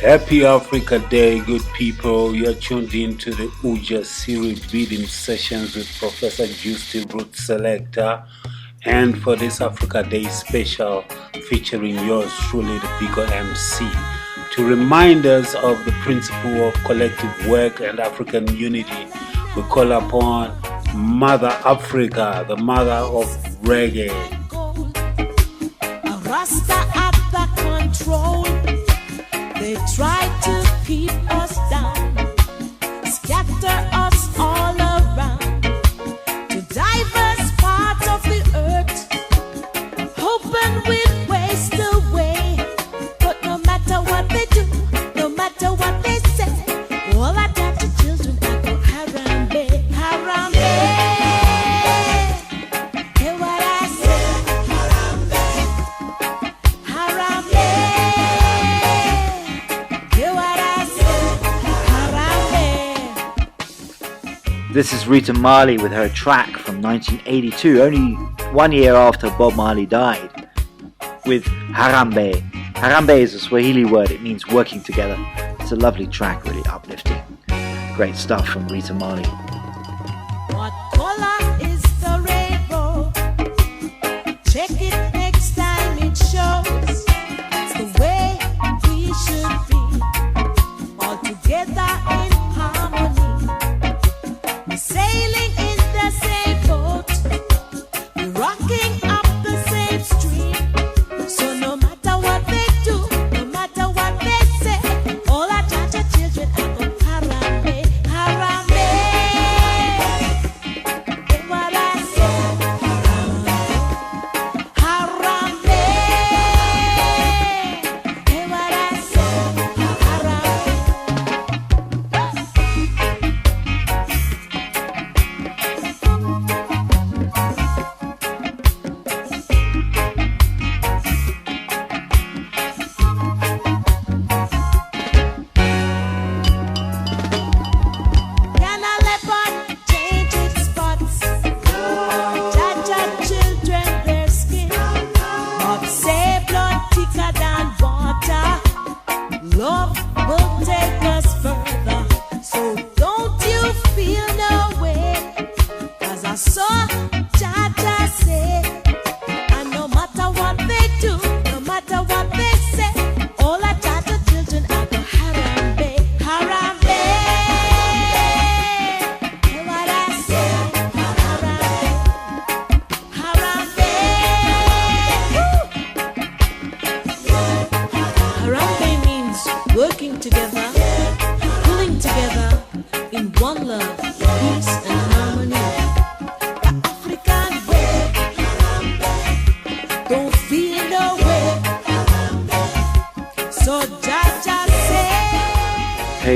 Happy Africa Day, good people. You're tuned in to the U-Jah-Siri Riddim Sessions with Professor Juicy Roots Selector. And for this Africa Day special, featuring yours truly, the Biko MC, to remind us of the principle of collective work and African unity, we call upon Mother Africa, the mother of reggae. A Rasta at the control. They try to keep us down, scatter us all around to diverse parts of the earth, hoping we'd waste away. But no matter what they do, no matter what they say, all I got to children I go Harambe, Harambe. Hear what I say? Harambe, Harambe. This is Rita Marley with her track from 1982, only 1 year after Bob Marley died, with Harambe. Harambe is a Swahili word, it means working together. It's a lovely track, really uplifting. Great stuff from Rita Marley.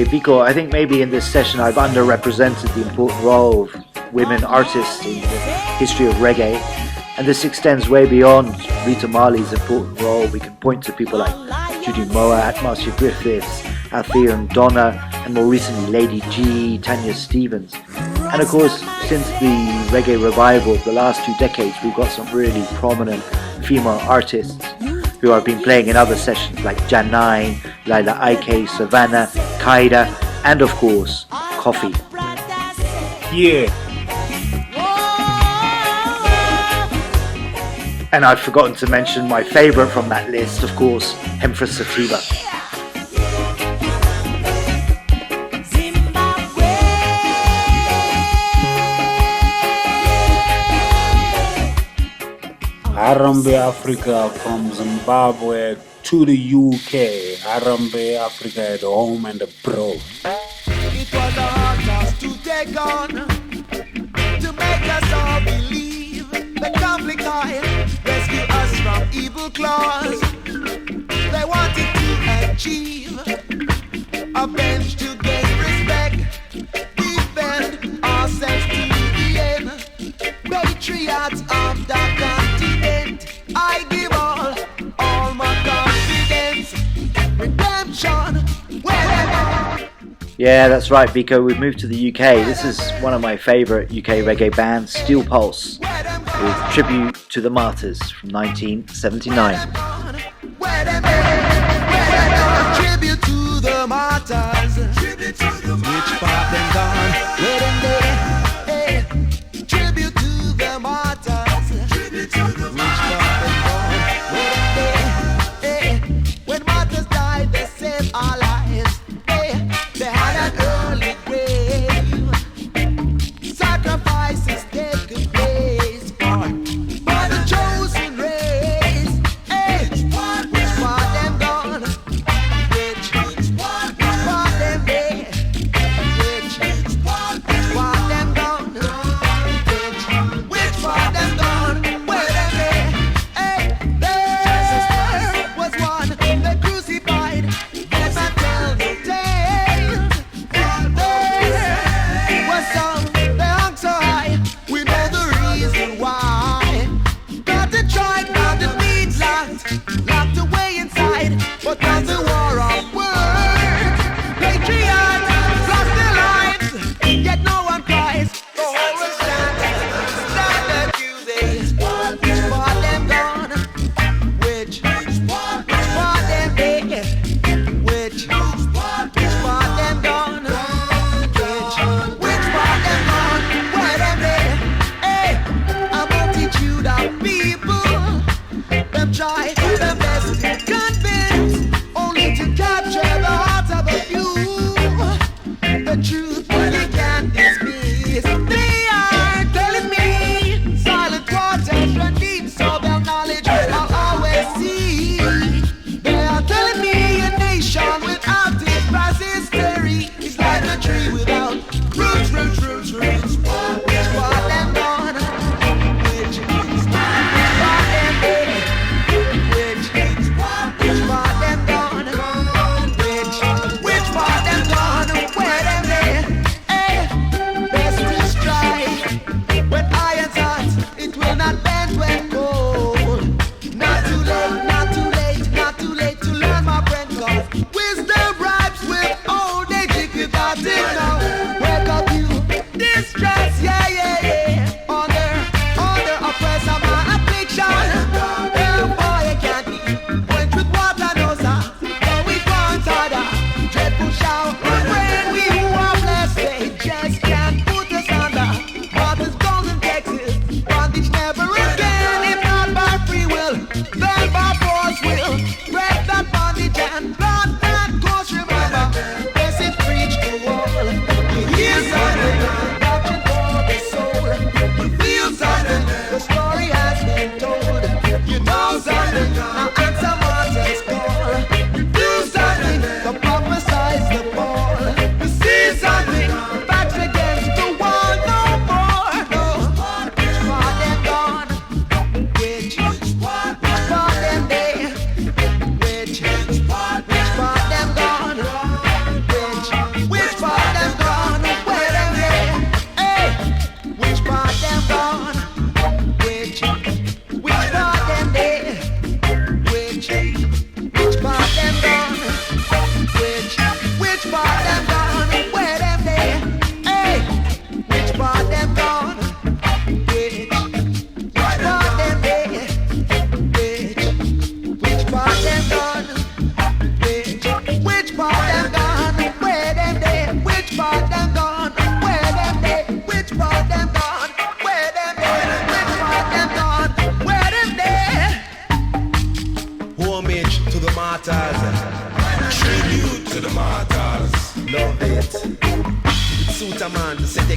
Okay, Biko, I think maybe in this session I've underrepresented the important role of women artists in the history of reggae, and this extends way beyond Rita Marley's important role. We can point to people like Judy Mowatt, Marcia Griffiths, Althea and Donna, and more recently Lady G, Tanya Stevens. And of course, since the reggae revival of the last 2 decades, we've got some really prominent female artists who have been playing in other sessions like Janine, Laila Ike, Savannah, Kaida, and of course, Coffee. Yeah. And I've forgotten to mention my favourite from that list, of course, Empress Sativa. Harambe Africa from Zimbabwe to the UK. Harambe Africa at home and abroad. It was a hard task to take on, to make us all believe the conflict oil rescue us from evil claws. They wanted to achieve avenge to gain respect, defend ourselves to the end. Patriots of the continent, I give all my confidence. Redemption, wherever. Yeah, that's right, Biko. We've moved to the UK. This is one of my favourite UK reggae bands, Steel Pulse, with Tribute to the Martyrs from 1979. Tribute to the martyrs. Which part them gone? Where them there? Hey. Tribute to the martyrs. Which part them gone? Where them there? Hey. When martyrs died, they saved our lives. Hey. They had an early grave. Sacrifices taken place for the chosen race. Hey. Which part them gone? Which part them there? Which part them gone?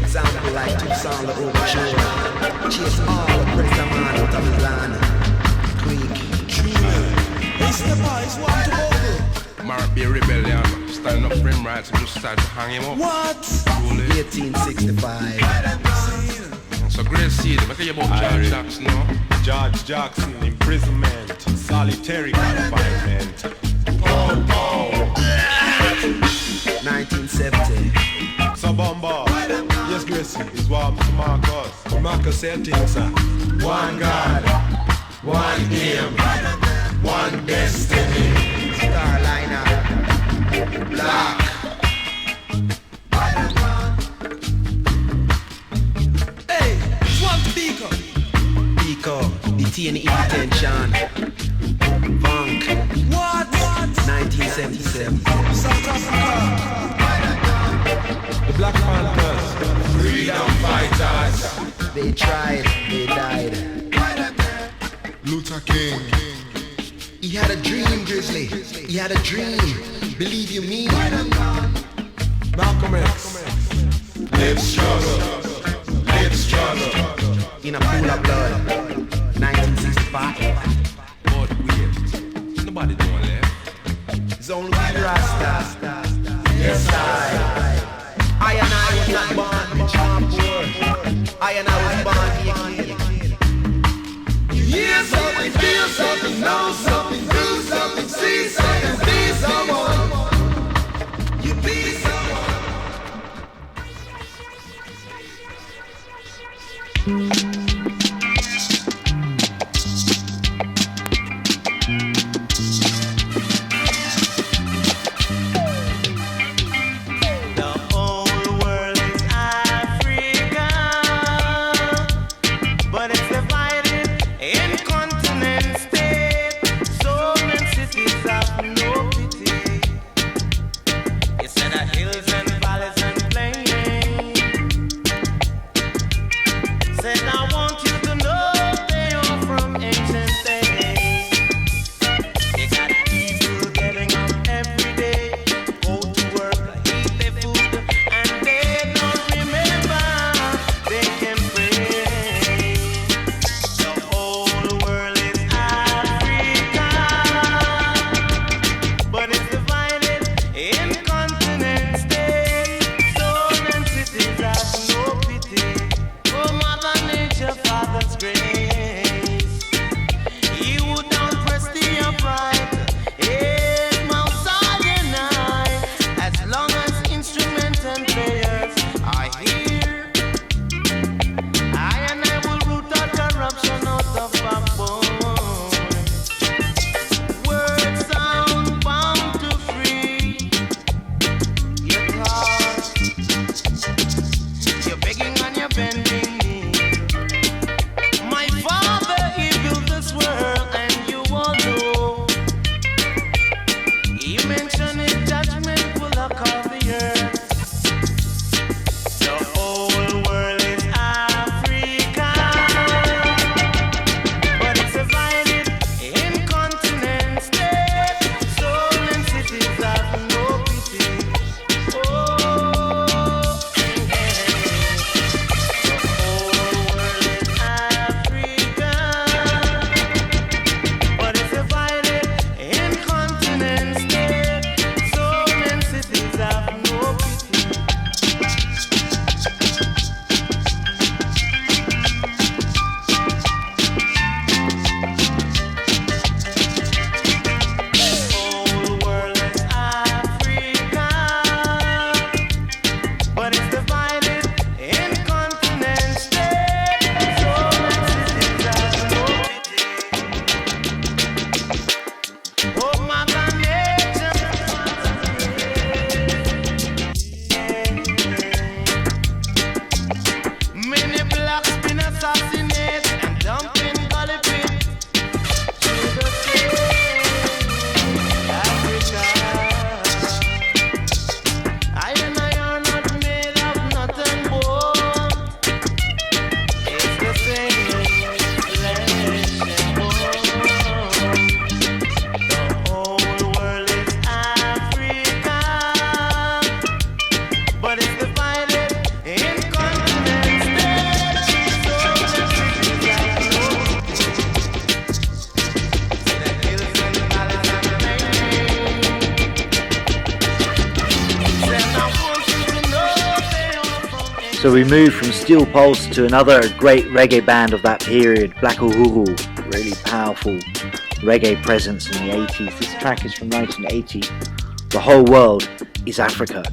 example like two sound of overture. Chase all the pressure man out of his land. Quick. It's the boys want to go. Mark be a rebellion. Stand up for him rights and just start to hang him up. What? 1865. So great seed. What are you about George Jackson now? George Jackson, imprisonment, solitary confinement. 1970. So Bomba, yes Gracie, is what happened to Marcus. Marcus said things, sir. One God, one aim, one destiny. Starliner. Black. Hey, swamp Biko. Biko, detained in detention. Funk. What? 1977. South Africa. The Black Panthers, Freedom fighters. They tried, they died. Luther King. He had a dream, Grizzly. He had a dream. Believe you me. Malcolm X. Live struggle. Live struggle. In a pool of blood. 1965. But wait, nobody don't left. It's only Rasta. Yes, I and I was not born with poor. I and I was born to be a kid. hear something, feel something, know something, do something, see something, be someone. You be someone. My So we move from Steel Pulse to another great reggae band of that period, Black Uhuru, really powerful reggae presence in the 80s. This track is from 1980. The whole world is Africa.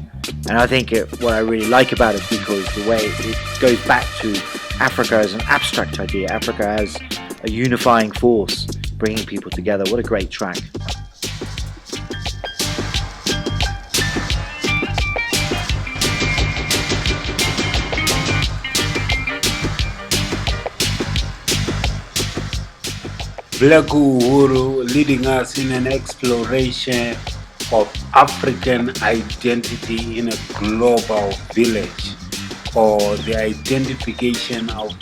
And I think what I really like about it, Biko, is the way it goes back to Africa as an abstract idea, Africa as a unifying force, bringing people together. What a great track. Black Uhuru leading us in an exploration of African identity in a global village, or the identification of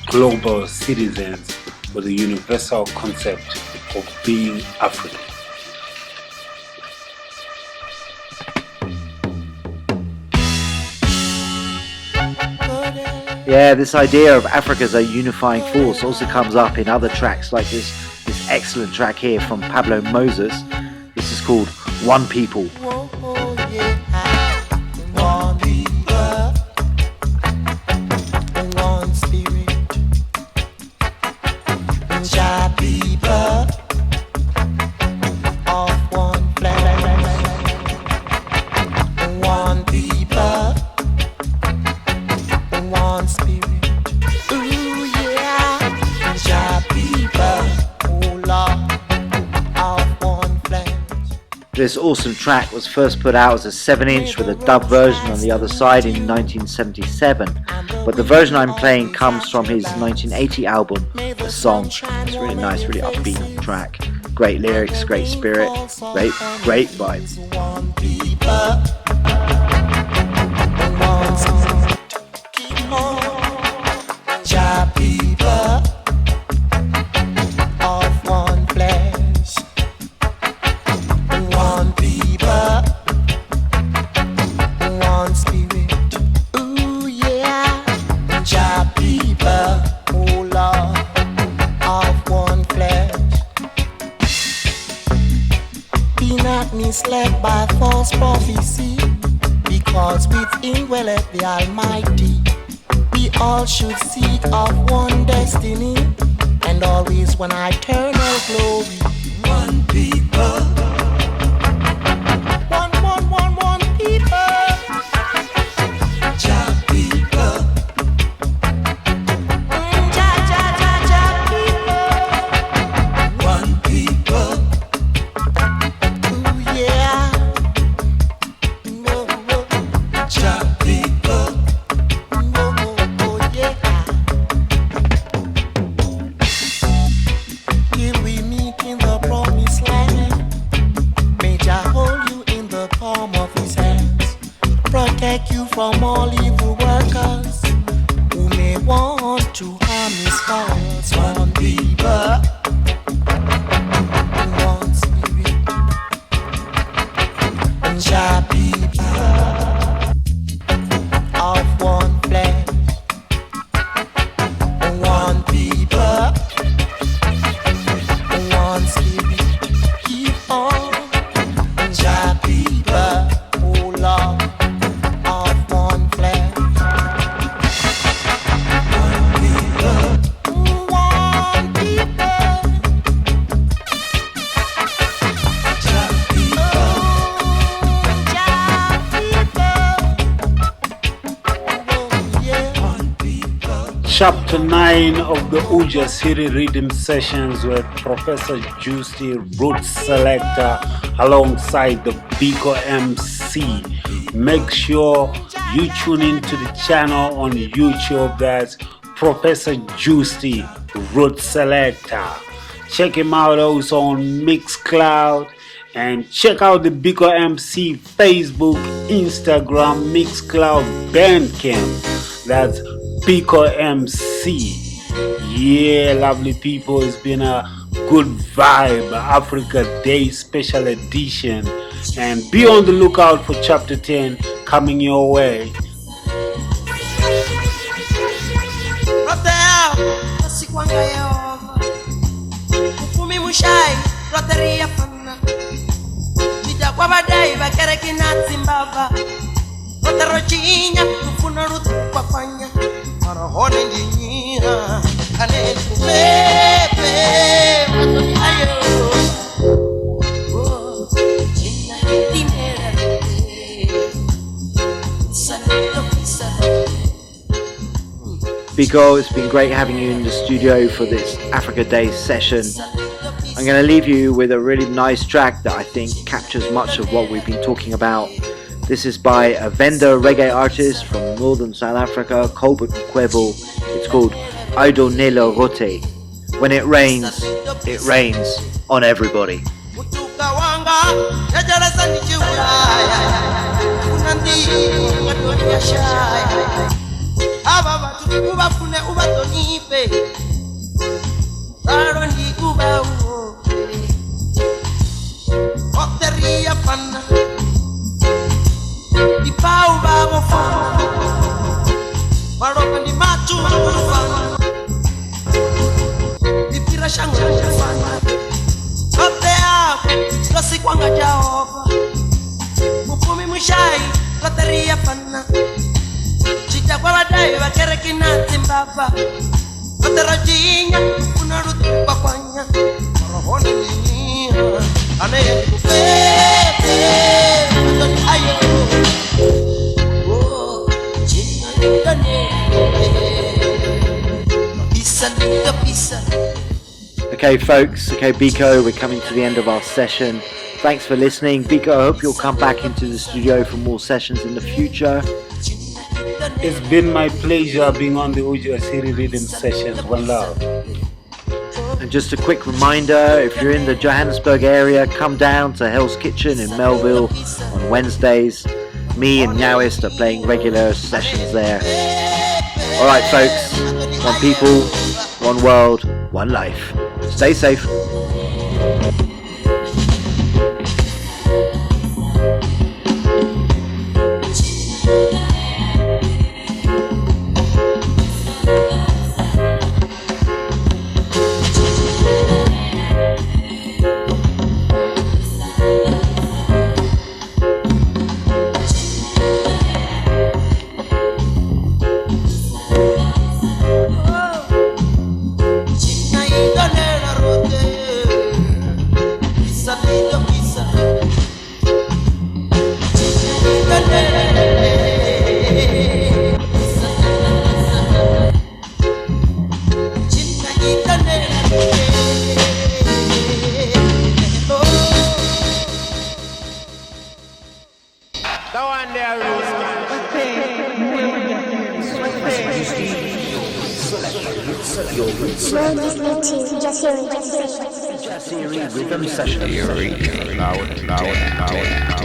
global citizens with the universal concept of being African. Yeah, this idea of Africa as a unifying force also comes up in other tracks like this excellent track here from Pablo Moses. This is called One People. This awesome track was first put out as a 7-inch with a dub version on the other side in 1977, but the version I'm playing comes from his 1980 album, The Song. It's really nice, really upbeat track. Great lyrics, great spirit, great vibes. Misled by false prophecy, because within dwelleth the Almighty. We all should seek of one destiny, and always one eternal glory. One people, one people, Jah people, Jah people, one people. From all evil workers who may want to harm his cause. One people, one spirit, and Jah people of one flesh, one people, one spirit. Keep on, Jah people, oh Lord. Chapter 9 of the U-Jah-Siri Riddim Sessions with Professor Juicy Roots Selector alongside the Biko MC. Make sure you tune into the channel on YouTube. That's Professor Juicy Roots Selector. Check him out also on Mixcloud, and check out the Biko MC Facebook, Instagram, Mixcloud, Bandcamp. That's Biko MC. Yeah, lovely people, it's been a good vibe. Africa Day special edition, and be on the lookout for chapter 10 coming your way. Otarochinya kufuna rutu papanya marahone ndinya ane kupepe ayo oh china dinera Biko, it's been great having you in the studio for this Africa Day session. I'm going to leave you with a really nice track that I think captures much of what we've been talking about. This is by a Venda reggae artist from northern South Africa, Colbert Mkwebu. It's called Idonela Rote. When it rains on everybody. Ubafune ubatonipe Barondi ubau Oteria pana Ipau babo fana Baroka ni matu fana Ipira shangu fana Otea Losi kwanga jaoba Mupumi mushai Loteria pana Chita kwa wadai wakere kinati mbaba Oterajinya unarutu pakwanya Marahone niya Ane kupepe Matoni ayo Oh China yudane Pisa liga pisa. Okay folks, okay Biko, we're coming to the end of our session. Thanks for listening. Biko, I hope you'll come back into the studio for more sessions in the future. It's been my pleasure being on the U-Jah-Siri Riddim Sessions. One love. And just a quick reminder, if you're in the Johannesburg area, come down to Hell's Kitchen in Melville on Wednesdays. Me and Nowist are playing regular sessions there. Alright folks, one people, one world, one life. Stay safe. You're listening to U-Jah-Siri Riddim Sessions. Loud.